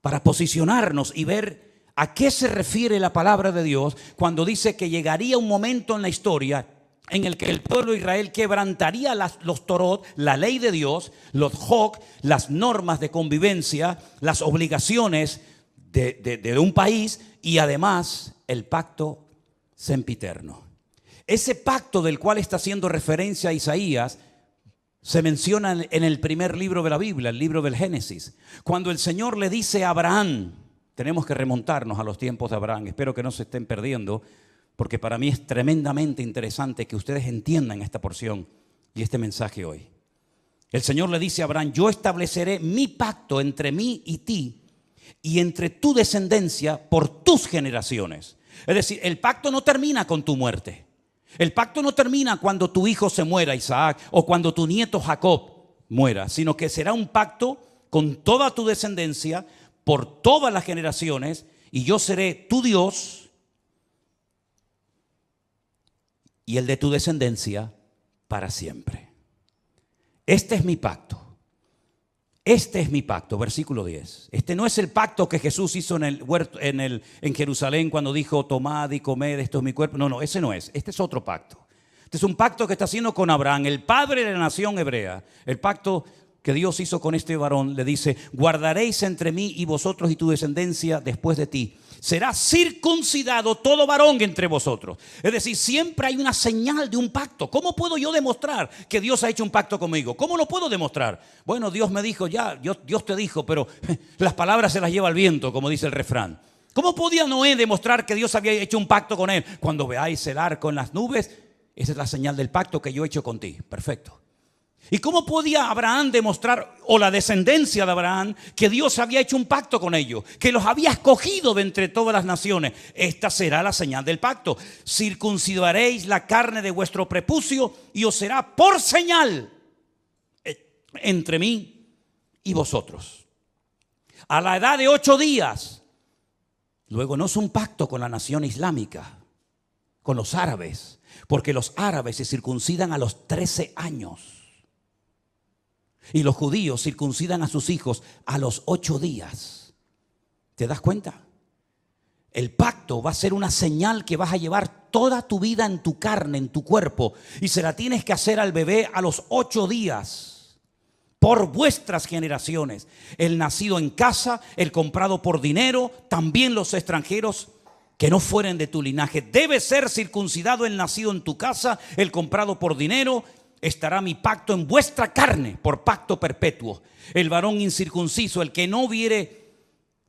Para posicionarnos y ver a qué se refiere la palabra de Dios cuando dice que llegaría un momento en la historia en el que el pueblo de Israel quebrantaría los Torot, la ley de Dios, los Hok, las normas de convivencia, las obligaciones de un país y además el pacto sempiterno. Ese pacto del cual está haciendo referencia a Isaías se menciona en el primer libro de la Biblia, el libro del Génesis. Cuando el Señor le dice a Abraham, tenemos que remontarnos a los tiempos de Abraham, espero que no se estén perdiendo, porque para mí es tremendamente interesante que ustedes entiendan esta porción y este mensaje hoy. El Señor le dice a Abraham, yo estableceré mi pacto entre mí y ti, y entre tu descendencia por tus generaciones. Es decir, el pacto no termina con tu muerte. El pacto no termina cuando tu hijo se muera, Isaac, o cuando tu nieto Jacob muera, sino que será un pacto con toda tu descendencia por todas las generaciones, y yo seré tu Dios y el de tu descendencia para siempre. Este es mi pacto. Este es mi pacto, versículo 10. Este no es el pacto que Jesús hizo en el huerto, en Jerusalén cuando dijo, tomad y comed, esto es mi cuerpo. No, ese no es. Este es otro pacto. Este es un pacto que está haciendo con Abraham, el padre de la nación hebrea. El pacto que Dios hizo con este varón le dice, guardaréis entre mí y vosotros y tu descendencia después de ti. Será circuncidado todo varón entre vosotros. Es decir, siempre hay una señal de un pacto. ¿Cómo puedo yo demostrar que Dios ha hecho un pacto conmigo? ¿Cómo lo puedo demostrar? Bueno, Dios me dijo ya, Dios te dijo, pero las palabras se las lleva el viento, como dice el refrán. ¿Cómo podía Noé demostrar que Dios había hecho un pacto con él? Cuando veáis el arco en las nubes, esa es la señal del pacto que yo he hecho con ti. Perfecto. ¿Y cómo podía Abraham demostrar, o la descendencia de Abraham, que Dios había hecho un pacto con ellos, que los había escogido de entre todas las naciones? Esta será la señal del pacto. Circuncidaréis la carne de vuestro prepucio y os será por señal entre mí y vosotros. A la edad de 8 días. Luego no es un pacto con la nación islámica, con los árabes, porque los árabes se circuncidan a los 13 años. Y los judíos circuncidan a sus hijos a los 8 días. ¿Te das cuenta? El pacto va a ser una señal que vas a llevar toda tu vida en tu carne, en tu cuerpo. Y se la tienes que hacer al bebé a los 8 días. Por vuestras generaciones. El nacido en casa, el comprado por dinero, también los extranjeros que no fueren de tu linaje. Debe ser circuncidado el nacido en tu casa, el comprado por dinero. Estará mi pacto en vuestra carne por pacto perpetuo. El varón incircunciso, el que no hubiere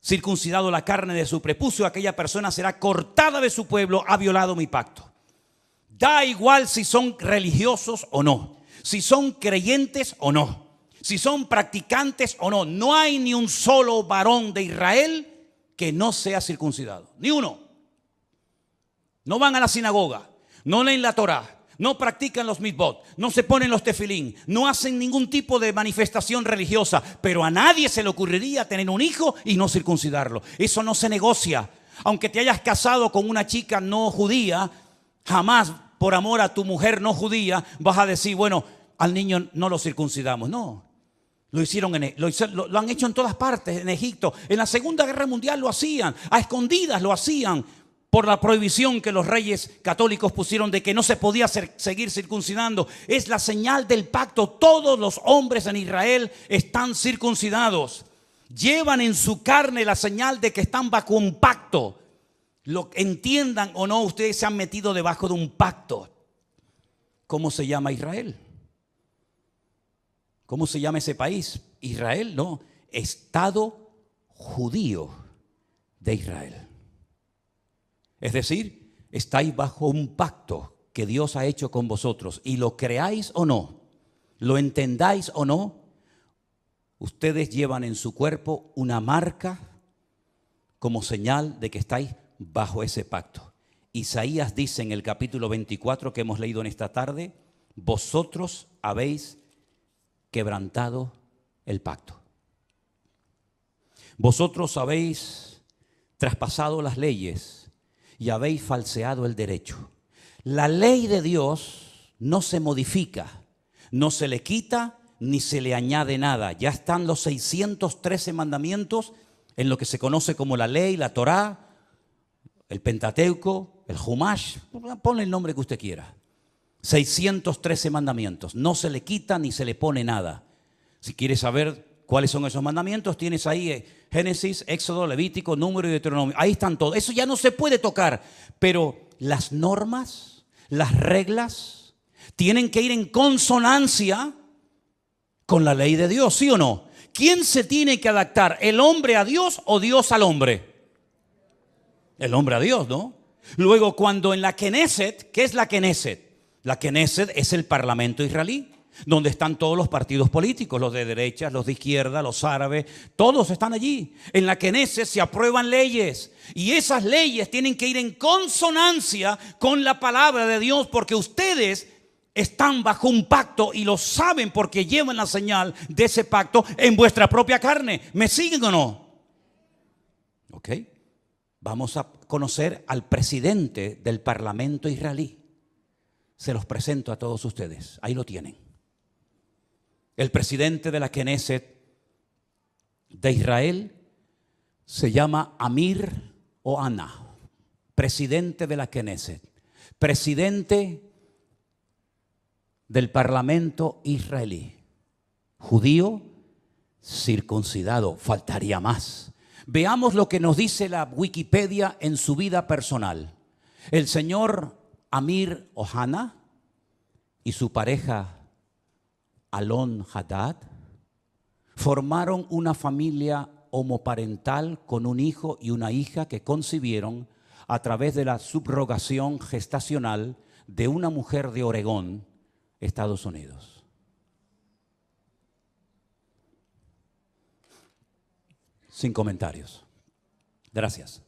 circuncidado la carne de su prepucio, aquella persona será cortada de su pueblo, ha violado mi pacto. Da igual si son religiosos o no, si son creyentes o no. si son practicantes o no. No hay ni un solo varón de Israel que no sea circuncidado. Ni uno. No van a la sinagoga, no leen la Torá, no practican los mitzvot, no se ponen los tefilín, no hacen ningún tipo de manifestación religiosa. Pero a nadie se le ocurriría tener un hijo y no circuncidarlo. Eso no se negocia. Aunque te hayas casado con una chica no judía, jamás por amor a tu mujer no judía vas a decir, bueno, al niño no lo circuncidamos. No, lo han hecho en todas partes, en Egipto. En la Segunda Guerra Mundial lo hacían, a escondidas lo hacían. Por la prohibición que los reyes católicos pusieron de que no se podía seguir circuncidando. Es la señal del pacto. Todos los hombres en Israel están circuncidados. Llevan en su carne la señal de que están bajo un pacto. Lo entiendan o no, ustedes se han metido debajo de un pacto. ¿Cómo se llama Israel? ¿Cómo se llama ese país? Israel, no. Estado judío de Israel. Es decir, estáis bajo un pacto que Dios ha hecho con vosotros. Y lo creáis o no, lo entendáis o no, ustedes llevan en su cuerpo una marca como señal de que estáis bajo ese pacto. Isaías dice en el capítulo 24 que hemos leído en esta tarde, vosotros habéis quebrantado el pacto. Vosotros habéis traspasado las leyes y habéis falseado el derecho. La ley de Dios no se modifica, no se le quita ni se le añade nada. Ya están los 613 mandamientos en lo que se conoce como la ley, la Torá, el Pentateuco, el Humash, ponle el nombre que usted quiera. 613 mandamientos, no se le quita ni se le pone nada. Si quieres saber cuáles son esos mandamientos, tienes ahí Génesis, Éxodo, Levítico, Número y Deuteronomio. Ahí están todos. Eso ya no se puede tocar. Pero las normas, las reglas, tienen que ir en consonancia con la ley de Dios, ¿sí o no? ¿Quién se tiene que adaptar? ¿El hombre a Dios o Dios al hombre? El hombre a Dios, ¿no? Luego, cuando en la Knesset, ¿qué es la Knesset? La Knesset es el parlamento israelí, donde están todos los partidos políticos, los de derecha, los de izquierda, los árabes, todos están allí. En la Knesset se aprueban leyes y esas leyes tienen que ir en consonancia con la palabra de Dios, porque ustedes están bajo un pacto y lo saben porque llevan la señal de ese pacto en vuestra propia carne. ¿Me siguen o no? Ok. Vamos a conocer al presidente del parlamento israelí. Se los presento a todos ustedes. Ahí lo tienen. El presidente de la Knesset de Israel se llama Amir Ohana, presidente de la Knesset, presidente del parlamento israelí, judío, circuncidado, faltaría más. Veamos lo que nos dice la Wikipedia en su vida personal. El señor Amir Ohana y su pareja Alon Haddad formaron una familia homoparental con un hijo y una hija que concibieron a través de la subrogación gestacional de una mujer de Oregón, Estados Unidos. Sin comentarios. Gracias.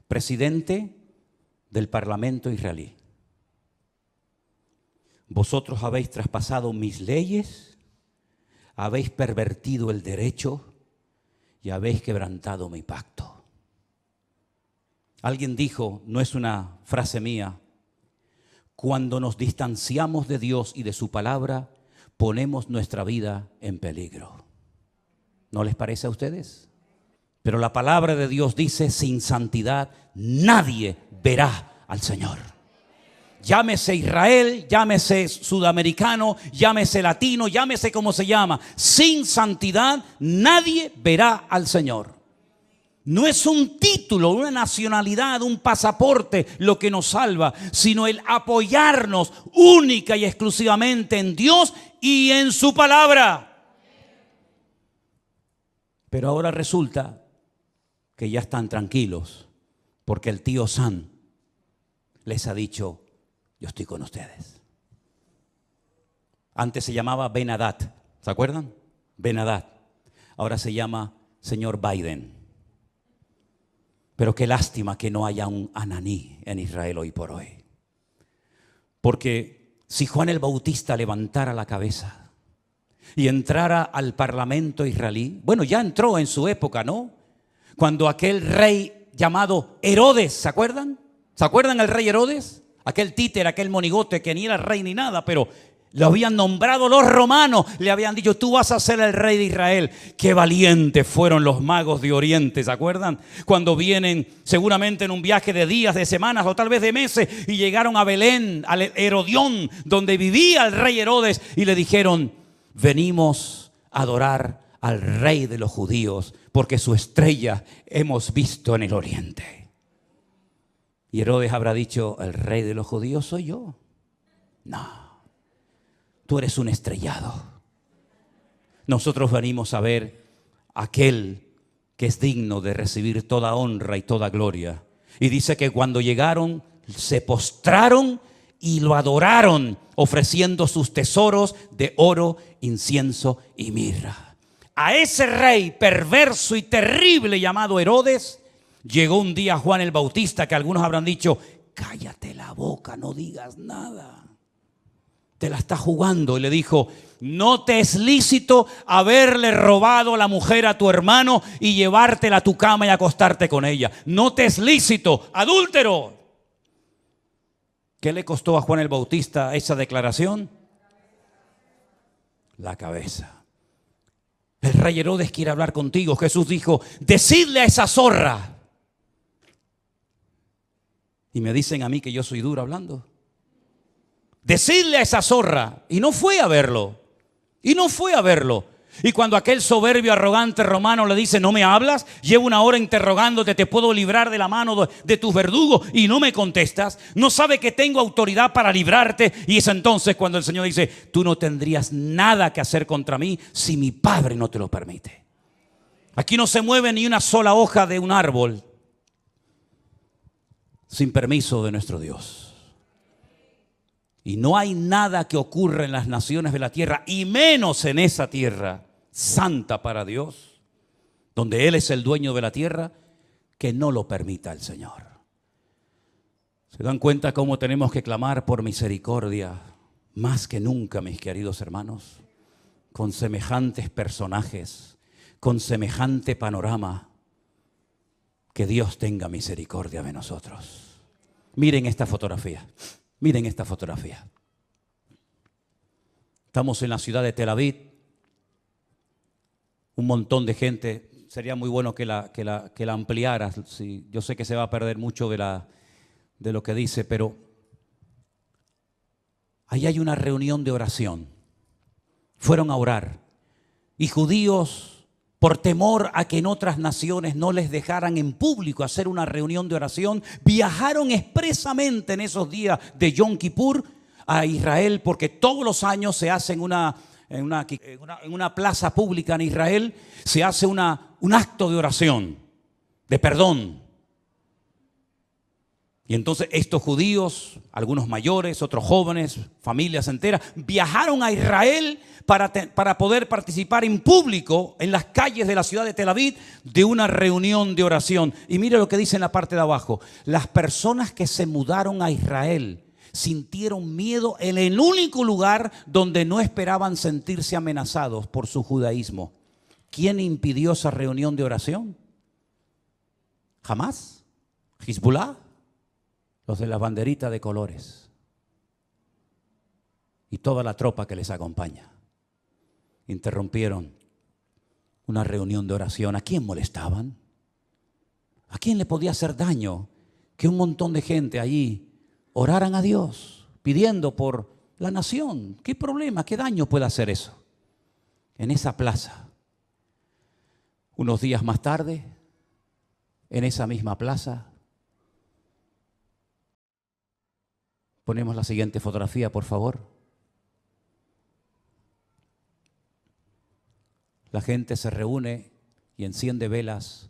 Presidente del Parlamento israelí. Vosotros habéis traspasado mis leyes, habéis pervertido el derecho y habéis quebrantado mi pacto. Alguien dijo, no es una frase mía, cuando nos distanciamos de Dios y de su palabra, ponemos nuestra vida en peligro. ¿No les parece a ustedes? Pero la palabra de Dios dice, sin santidad nadie verá al Señor. Llámese Israel, llámese sudamericano, llámese latino, llámese como se llama. Sin santidad nadie verá al Señor. No es un título, una nacionalidad, un pasaporte lo que nos salva, sino el apoyarnos única y exclusivamente en Dios y en su palabra. Pero ahora resulta que ya están tranquilos porque el tío Sam les ha dicho, yo estoy con ustedes. Antes se llamaba Ben Hadad, ¿Se acuerdan? Ben-Hadad. Ahora se llama señor Biden. Pero qué lástima que no haya un Ananí en Israel hoy por hoy. Porque si Juan el Bautista levantara la cabeza y entrara al parlamento israelí, bueno, ya entró en su época, ¿no? Cuando aquel rey llamado Herodes, ¿se acuerdan? ¿Se acuerdan el rey Herodes? Aquel títer, aquel monigote que ni era rey ni nada, pero lo habían nombrado los romanos, le habían dicho, tú vas a ser el rey de Israel. Qué valientes fueron los magos de Oriente, ¿se acuerdan? Cuando vienen seguramente en un viaje de días, de semanas o tal vez de meses y llegaron a Belén, al Herodión, donde vivía el rey Herodes y le dijeron, venimos a adorar al rey de los judíos porque su estrella hemos visto en el oriente. Y Herodes habrá dicho, ¿el rey de los judíos soy yo? No. Tú eres un estrellado. Nosotros venimos a ver a aquel que es digno de recibir toda honra y toda gloria. Y dice que cuando llegaron, se postraron y lo adoraron, ofreciendo sus tesoros de oro, incienso y mirra. A ese rey perverso y terrible llamado Herodes, llegó un día Juan el Bautista, que algunos habrán dicho, cállate la boca, no digas nada. Te la está jugando, y le dijo, no te es lícito haberle robado la mujer a tu hermano y llevártela a tu cama y acostarte con ella. No te es lícito, adúltero. ¿Qué le costó a Juan el Bautista esa declaración? La cabeza. El rey Herodes quiere hablar contigo. Jesús dijo, decidle a esa zorra. Y me dicen a mí que yo soy duro hablando. Decidle a esa zorra. Y no fue a verlo. Y no fue a verlo. Y cuando aquel soberbio, arrogante romano le dice, ¿no me hablas? Llevo una hora interrogándote, te puedo librar de la mano de tus verdugos y no me contestas. No sabe que tengo autoridad para librarte. Y es entonces cuando el Señor dice, tú no tendrías nada que hacer contra mí si mi Padre no te lo permite. Aquí no se mueve ni una sola hoja de un árbol sin permiso de nuestro Dios. Y no hay nada que ocurra en las naciones de la tierra, y menos en esa tierra santa para Dios, donde Él es el dueño de la tierra, que no lo permita el Señor. ¿Se dan cuenta cómo tenemos que clamar por misericordia más que nunca, mis queridos hermanos? Con semejantes personajes, con semejante panorama, que Dios tenga misericordia de nosotros. Miren esta fotografía. Miren esta fotografía. Estamos en la ciudad de Tel Aviv. Un montón de gente. Sería muy bueno que la ampliaras. Sí, yo sé que se va a perder mucho de lo que dice, pero ahí hay una reunión de oración. Fueron a orar. Y judíos, por temor a que en otras naciones no les dejaran en público hacer una reunión de oración, viajaron expresamente en esos días de Yom Kippur a Israel, porque todos los años se hace en una plaza pública en Israel, se hace un acto de oración, de perdón. Y entonces estos judíos, algunos mayores, otros jóvenes, familias enteras, viajaron a Israel para poder participar en público en las calles de la ciudad de Tel Aviv de una reunión de oración. Y mire lo que dice en la parte de abajo. Las personas que se mudaron a Israel sintieron miedo en el único lugar donde no esperaban sentirse amenazados por su judaísmo. ¿Quién impidió esa reunión de oración? ¿Jamás? ¿Hezbollah? Los de la banderita de colores y toda la tropa que les acompaña interrumpieron una reunión de oración. ¿A quién molestaban? ¿A quién le podía hacer daño que un montón de gente allí oraran a Dios pidiendo por la nación? ¿Qué problema, qué daño puede hacer eso? En esa plaza, unos días más tarde, en esa misma plaza, ponemos la siguiente fotografía, por favor. La gente se reúne y enciende velas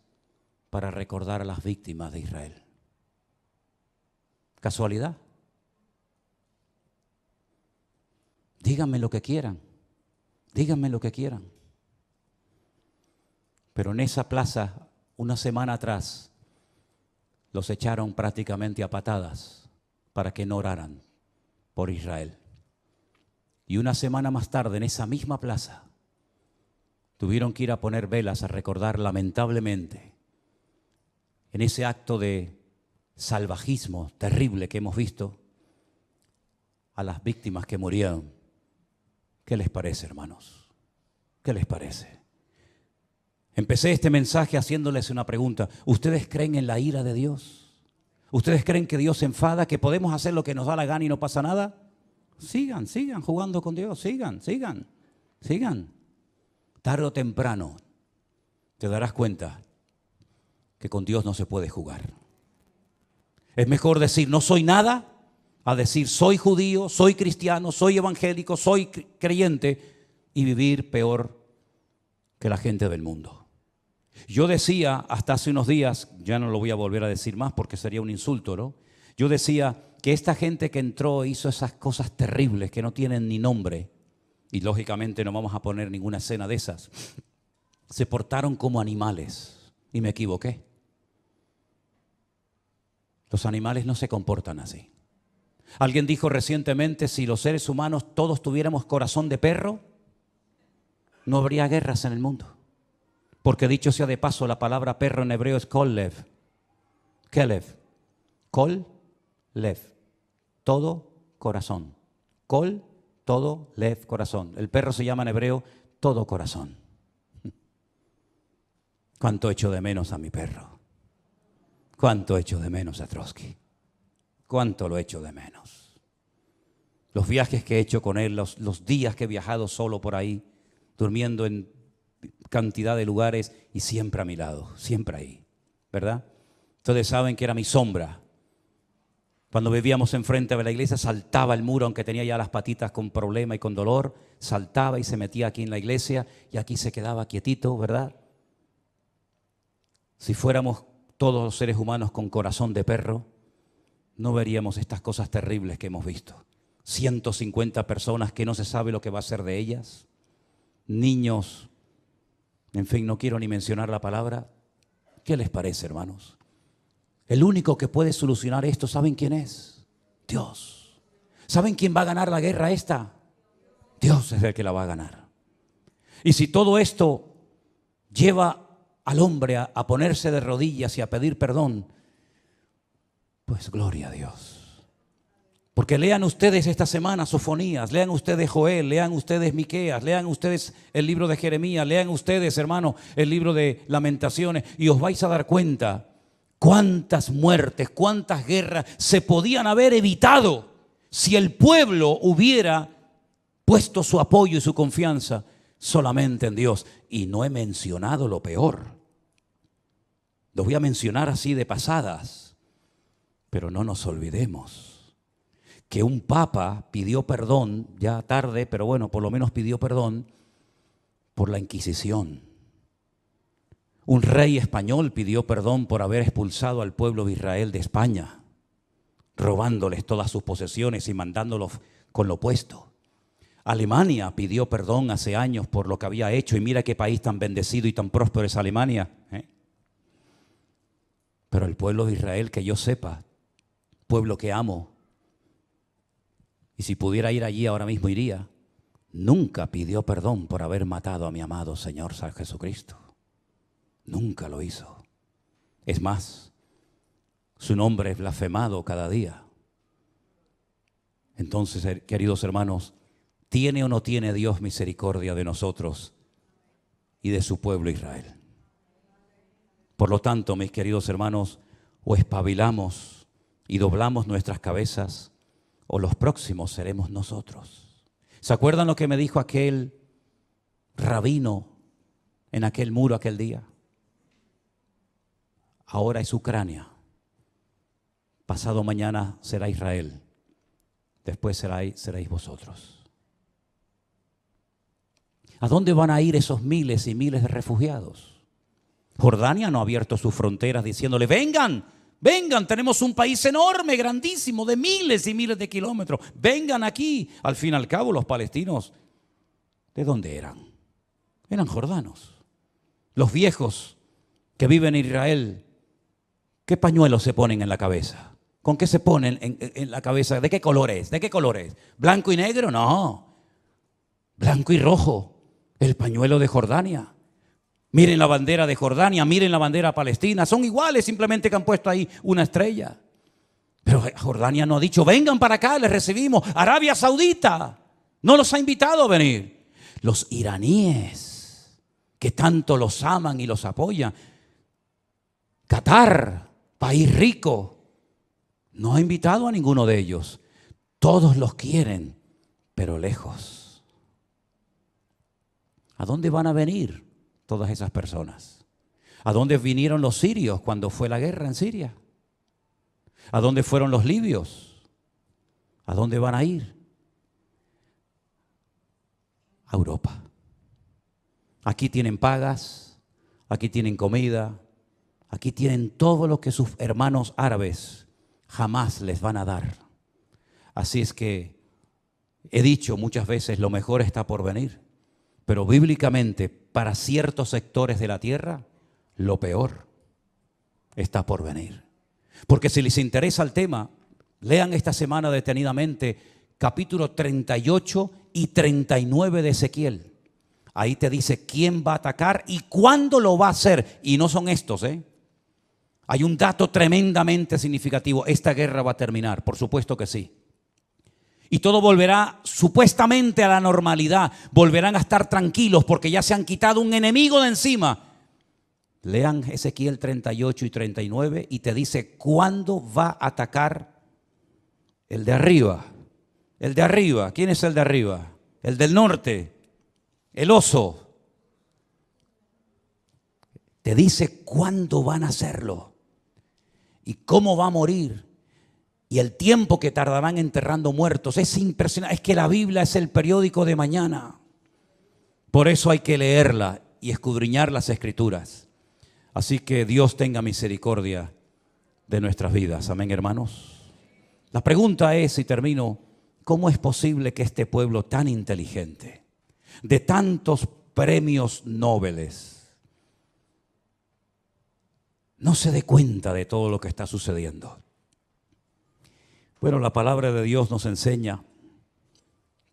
para recordar a las víctimas de Israel. ¿Casualidad? Díganme lo que quieran. Díganme lo que quieran. Pero en esa plaza, una semana atrás, los echaron prácticamente a patadas para que no oraran por Israel. Y una semana más tarde, en esa misma plaza, tuvieron que ir a poner velas a recordar lamentablemente, en ese acto de salvajismo terrible que hemos visto, a las víctimas que murieron. ¿Qué les parece, hermanos? ¿Qué les parece? Empecé este mensaje haciéndoles una pregunta. ¿Ustedes creen en la ira de Dios? ¿Ustedes creen que Dios se enfada, que podemos hacer lo que nos da la gana y no pasa nada? Sigan jugando con Dios, sigan. Tarde o temprano te darás cuenta que con Dios no se puede jugar. Es mejor decir no soy nada a decir soy judío, soy cristiano, soy evangélico, soy creyente y vivir peor que la gente del mundo. Yo decía hasta hace unos días, ya no lo voy a volver a decir más porque sería un insulto, ¿no? Yo decía que esta gente que entró hizo esas cosas terribles que no tienen ni nombre, y lógicamente no vamos a poner ninguna escena de esas, se portaron como animales, y me equivoqué. Los animales no se comportan así. Alguien dijo recientemente, si los seres humanos todos tuviéramos corazón de perro, no habría guerras en el mundo. Porque dicho sea de paso, la palabra perro en hebreo es kolev. Kelev. Kol, lev. Todo corazón. Kol, todo, lev, corazón. El perro se llama en hebreo todo corazón. ¿Cuánto echo de menos a mi perro? ¿Cuánto echo de menos a Trotsky? ¿Cuánto lo echo de menos? Los viajes que he hecho con él, los días que he viajado solo por ahí, durmiendo en cantidad de lugares y siempre a mi lado, siempre ahí, ¿verdad? Ustedes saben que era mi sombra. Cuando vivíamos enfrente de la iglesia, saltaba el muro, aunque tenía ya las patitas con problema y con dolor, saltaba y se metía aquí en la iglesia y aquí se quedaba quietito, ¿verdad? Si fuéramos todos los seres humanos con corazón de perro, no veríamos estas cosas terribles que hemos visto. 150 personas que no se sabe lo que va a ser de ellas, niños, en fin, no quiero ni mencionar la palabra. ¿Qué les parece, hermanos? El único que puede solucionar esto, ¿saben quién es? Dios. ¿Saben quién va a ganar la guerra esta? Dios es el que la va a ganar. Y si todo esto lleva al hombre a ponerse de rodillas y a pedir perdón, pues gloria a Dios. Porque lean ustedes esta semana Sofonías, lean ustedes Joel, lean ustedes Miqueas, lean ustedes el libro de Jeremías, lean ustedes, hermano, el libro de Lamentaciones, y os vais a dar cuenta cuántas muertes, cuántas guerras se podían haber evitado si el pueblo hubiera puesto su apoyo y su confianza solamente en Dios. Y no he mencionado lo peor. Lo voy a mencionar así de pasadas, pero no nos olvidemos que un papa pidió perdón, ya tarde, pero bueno, por lo menos pidió perdón por la Inquisición. Un rey español pidió perdón por haber expulsado al pueblo de Israel de España, robándoles todas sus posesiones y mandándolos con lo puesto. Alemania pidió perdón hace años por lo que había hecho, y mira qué país tan bendecido y tan próspero es Alemania, ¿eh? Pero el pueblo de Israel, que yo sepa, pueblo que amo, y si pudiera ir allí ahora mismo iría, nunca pidió perdón por haber matado a mi amado Señor San Jesucristo. Nunca lo hizo. Es más, su nombre es blasfemado cada día. Entonces, queridos hermanos, ¿tiene o no tiene Dios misericordia de nosotros y de su pueblo Israel? Por lo tanto, mis queridos hermanos, o espabilamos y doblamos nuestras cabezas, o los próximos seremos nosotros. ¿Se acuerdan lo que me dijo aquel rabino en aquel muro aquel día? Ahora es Ucrania, pasado mañana será Israel, después seréis vosotros. ¿A dónde van a ir esos miles y miles de refugiados? Jordania no ha abierto sus fronteras diciéndole, vengan, tenemos un país enorme, grandísimo, de miles y miles de kilómetros. Vengan aquí. Al fin y al cabo, los palestinos ¿De dónde eran? Eran jordanos. Los viejos que viven en Israel, ¿qué pañuelos se ponen en la cabeza? ¿Con qué se ponen en la cabeza? ¿De qué color es? ¿De qué color es? ¿Blanco y negro? No. Blanco y rojo. El pañuelo de Jordania. Miren la bandera de Jordania, miren la bandera palestina. Son iguales, simplemente que han puesto ahí una estrella. Pero Jordania no ha dicho, vengan para acá, les recibimos. Arabia Saudita no los ha invitado a venir. Los iraníes, que tanto los aman y los apoyan. Qatar, país rico, no ha invitado a ninguno de ellos. Todos los quieren, pero lejos. ¿A dónde van a venir todas esas personas? ¿A dónde vinieron los sirios cuando fue la guerra en Siria? ¿A dónde fueron los libios? ¿A dónde van a ir? A Europa. Aquí tienen pagas, aquí tienen comida, aquí tienen todo lo que sus hermanos árabes jamás les van a dar. Así es que he dicho muchas veces, lo mejor está por venir. Pero bíblicamente, para ciertos sectores de la tierra, lo peor está por venir. Porque si les interesa el tema, lean esta semana detenidamente capítulo 38 y 39 de Ezequiel. Ahí te dice quién va a atacar y cuándo lo va a hacer. Y no son estos, Hay un dato tremendamente significativo. Esta guerra va a terminar, por supuesto que sí. Y todo volverá supuestamente a la normalidad. Volverán a estar tranquilos porque ya se han quitado un enemigo de encima. Lean Ezequiel 38 y 39 y te dice cuándo va a atacar el de arriba. El de arriba. ¿Quién es el de arriba? El del norte. El oso. Te dice cuándo van a hacerlo y cómo va a morir y el tiempo que tardarán enterrando muertos. Es impresionante. Es que la Biblia es el periódico de mañana. Por eso hay que leerla y escudriñar las Escrituras. Así que Dios tenga misericordia de nuestras vidas. Amén, hermanos. La pregunta es, y termino, ¿cómo es posible que este pueblo tan inteligente, de tantos premios Nobeles, no se dé cuenta de todo lo que está sucediendo? Bueno, la palabra de Dios nos enseña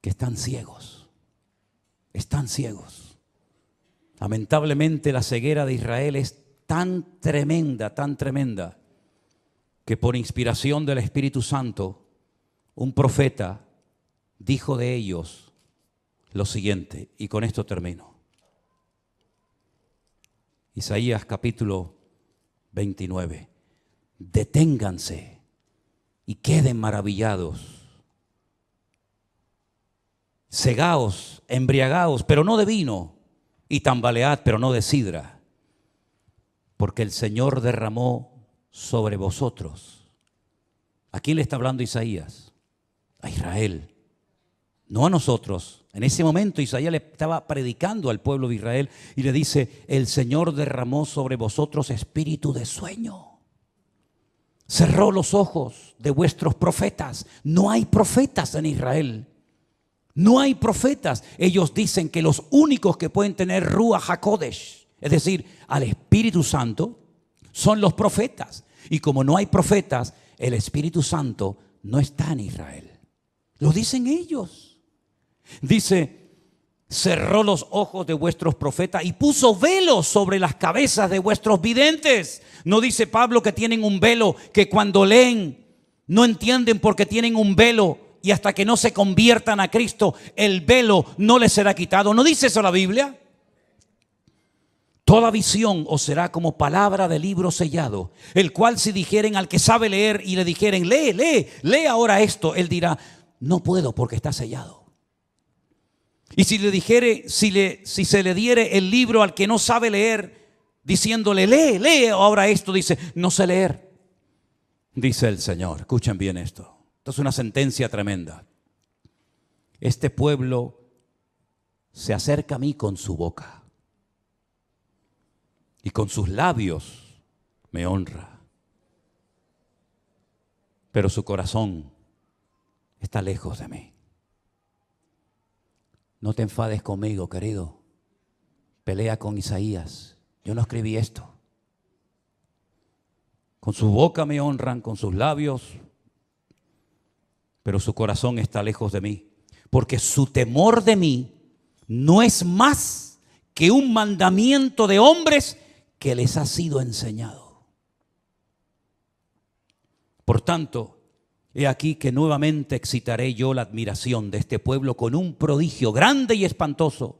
que están ciegos. Están ciegos. Lamentablemente la ceguera de Israel es tan tremenda, que por inspiración del Espíritu Santo, un profeta dijo de ellos lo siguiente, y con esto termino. Isaías capítulo 29. Deténganse y queden maravillados. Cegaos, embriagaos, pero no de vino, y tambalead, pero no de sidra. Porque el Señor derramó sobre vosotros. ¿A quién le está hablando Isaías? A Israel, no a nosotros. En ese momento Isaías le estaba predicando al pueblo de Israel y le dice, el Señor derramó sobre vosotros espíritu de sueño. Cerró los ojos de vuestros profetas. No hay profetas en Israel. No hay profetas. Ellos dicen que los únicos que pueden tener Ruach HaKodesh, es decir, al Espíritu Santo, son los profetas. Y como no hay profetas, el Espíritu Santo no está en Israel. Lo dicen ellos. Dice, cerró los ojos de vuestros profetas y puso velos sobre las cabezas de vuestros videntes. No dice Pablo que tienen un velo, que cuando leen no entienden porque tienen un velo y hasta que no se conviertan a Cristo, el velo no les será quitado. ¿No dice eso la Biblia? Toda visión os será como palabra de libro sellado, el cual si dijeren al que sabe leer y le dijeren, lee ahora esto, él dirá, no puedo porque está sellado. Y si le dijere, si se le diere el libro al que no sabe leer, diciéndole, lee ahora esto, dice, no sé leer. Dice el Señor, escuchen bien esto. Esto es una sentencia tremenda. Este pueblo se acerca a mí con su boca y con sus labios me honra, pero su corazón está lejos de mí. No te enfades conmigo, querido. Pelea con Isaías. Yo no escribí esto. Con su boca me honran, con sus labios, pero su corazón está lejos de mí. Porque su temor de mí no es más que un mandamiento de hombres que les ha sido enseñado. Por tanto, he aquí que nuevamente excitaré yo la admiración de este pueblo con un prodigio grande y espantoso.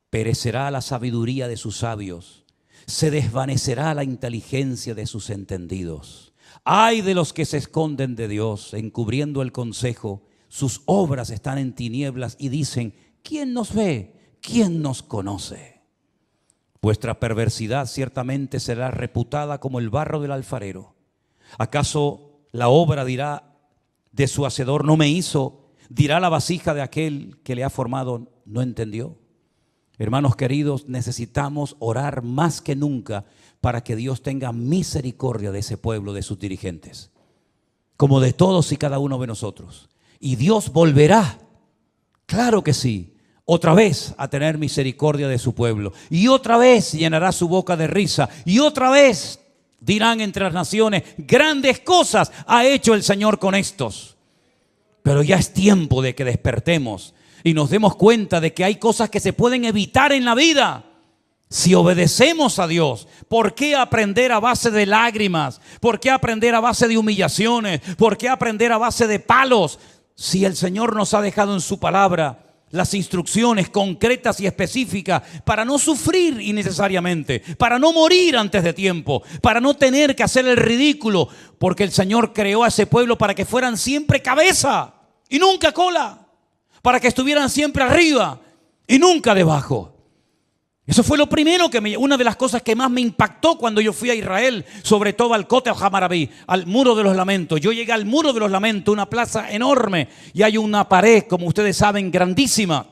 Perecerá la sabiduría de sus sabios, se desvanecerá la inteligencia de sus entendidos. Ay de los que se esconden de Dios, encubriendo el consejo. Sus obras están en tinieblas y dicen: ¿quién nos ve? ¿Quién nos conoce? Vuestra perversidad ciertamente será reputada como el barro del alfarero. ¿Acaso la obra dirá de su hacedor: no me hizo? ¿Dirá la vasija de aquel que le ha formado: no entendió? Hermanos queridos, necesitamos orar más que nunca para que Dios tenga misericordia de ese pueblo, de sus dirigentes, como de todos y cada uno de nosotros. Y Dios volverá, claro que sí, otra vez a tener misericordia de su pueblo. Y otra vez llenará su boca de risa. Y otra vez dirán entre las naciones: grandes cosas ha hecho el Señor con estos. Pero ya es tiempo de que despertemos y nos demos cuenta de que hay cosas que se pueden evitar en la vida si obedecemos a Dios. ¿Por qué aprender a base de lágrimas? ¿Por qué aprender a base de humillaciones? ¿Por qué aprender a base de palos? Si el Señor nos ha dejado en su palabra las instrucciones concretas y específicas para no sufrir innecesariamente, para no morir antes de tiempo, para no tener que hacer el ridículo, porque el Señor creó a ese pueblo para que fueran siempre cabeza y nunca cola, para que estuvieran siempre arriba y nunca debajo. Eso fue lo primero una de las cosas que más me impactó cuando yo fui a Israel, sobre todo al Kotel HaMaraví, al Muro de los Lamentos. Yo llegué al Muro de los Lamentos, una plaza enorme, y hay una pared, como ustedes saben, grandísima.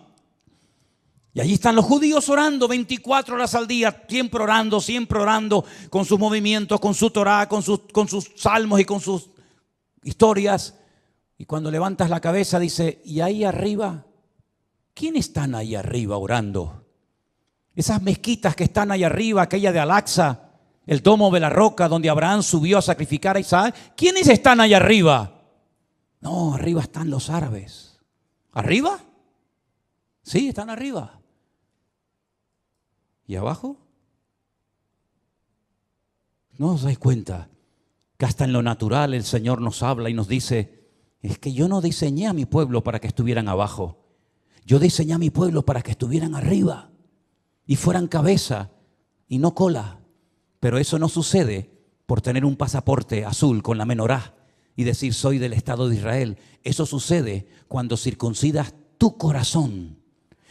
Y allí están los judíos orando 24 horas al día, siempre orando, con sus movimientos, con su Torah, con sus salmos y con sus historias. Y cuando levantas la cabeza dice: ¿y ahí arriba? ¿Quiénes están ahí arriba orando? Esas mezquitas que están ahí arriba, aquella de Al-Aqsa, el domo de la roca donde Abraham subió a sacrificar a Isaac. ¿Quiénes están ahí arriba? No, arriba están los árabes. ¿Arriba? Sí, están arriba. ¿Y abajo? ¿No os dais cuenta que hasta en lo natural el Señor nos habla y nos dice: es que yo no diseñé a mi pueblo para que estuvieran abajo. Yo diseñé a mi pueblo para que estuvieran arriba y fueran cabeza y no cola. Pero eso no sucede por tener un pasaporte azul con la menorá y decir: soy del Estado de Israel. Eso sucede cuando circuncidas tu corazón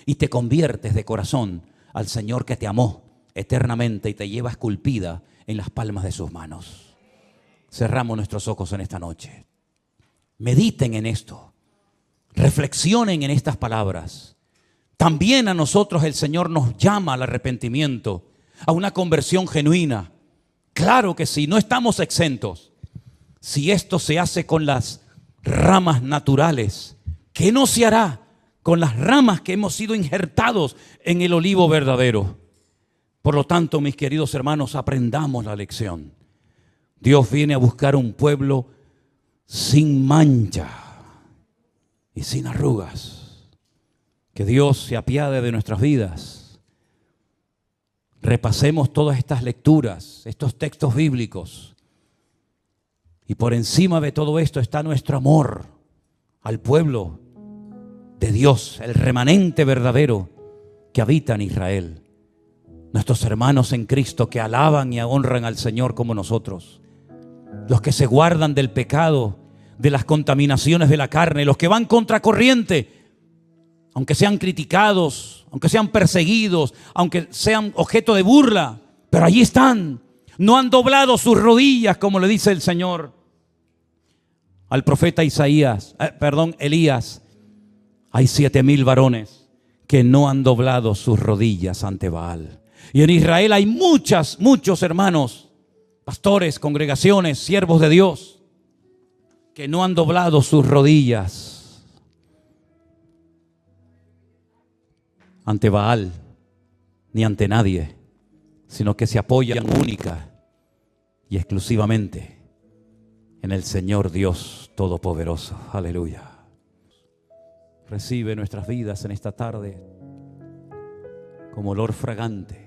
y te conviertes de corazón al Señor que te amó eternamente y te lleva esculpida en las palmas de sus manos. Cerramos nuestros ojos en esta noche. Mediten en esto. Reflexionen en estas palabras. También a nosotros el Señor nos llama al arrepentimiento, a una conversión genuina. Claro que sí, no estamos exentos. Si esto se hace con las ramas naturales, ¿qué no se hará con las ramas que hemos sido injertados en el olivo verdadero? Por lo tanto, mis queridos hermanos, aprendamos la lección. Dios viene a buscar un pueblo sin mancha y sin arrugas. Que Dios se apiade de nuestras vidas. Repasemos todas estas lecturas, estos textos bíblicos. Y por encima de todo esto está nuestro amor al pueblo de Dios, el remanente verdadero que habita en Israel. Nuestros hermanos en Cristo que alaban y honran al Señor como nosotros. Los que se guardan del pecado, de las contaminaciones de la carne, los que van contracorriente, aunque sean criticados, aunque sean perseguidos, aunque sean objeto de burla, pero allí están. No han doblado sus rodillas, como le dice el Señor al profeta Elías. Hay 7,000 varones que no han doblado sus rodillas ante Baal. Y en Israel hay muchos hermanos, pastores, congregaciones, siervos de Dios, que no han doblado sus rodillas. ante Baal ni ante nadie, sino que se apoyan única y exclusivamente en el Señor Dios Todopoderoso. Aleluya. Recibe nuestras vidas en esta tarde como olor fragante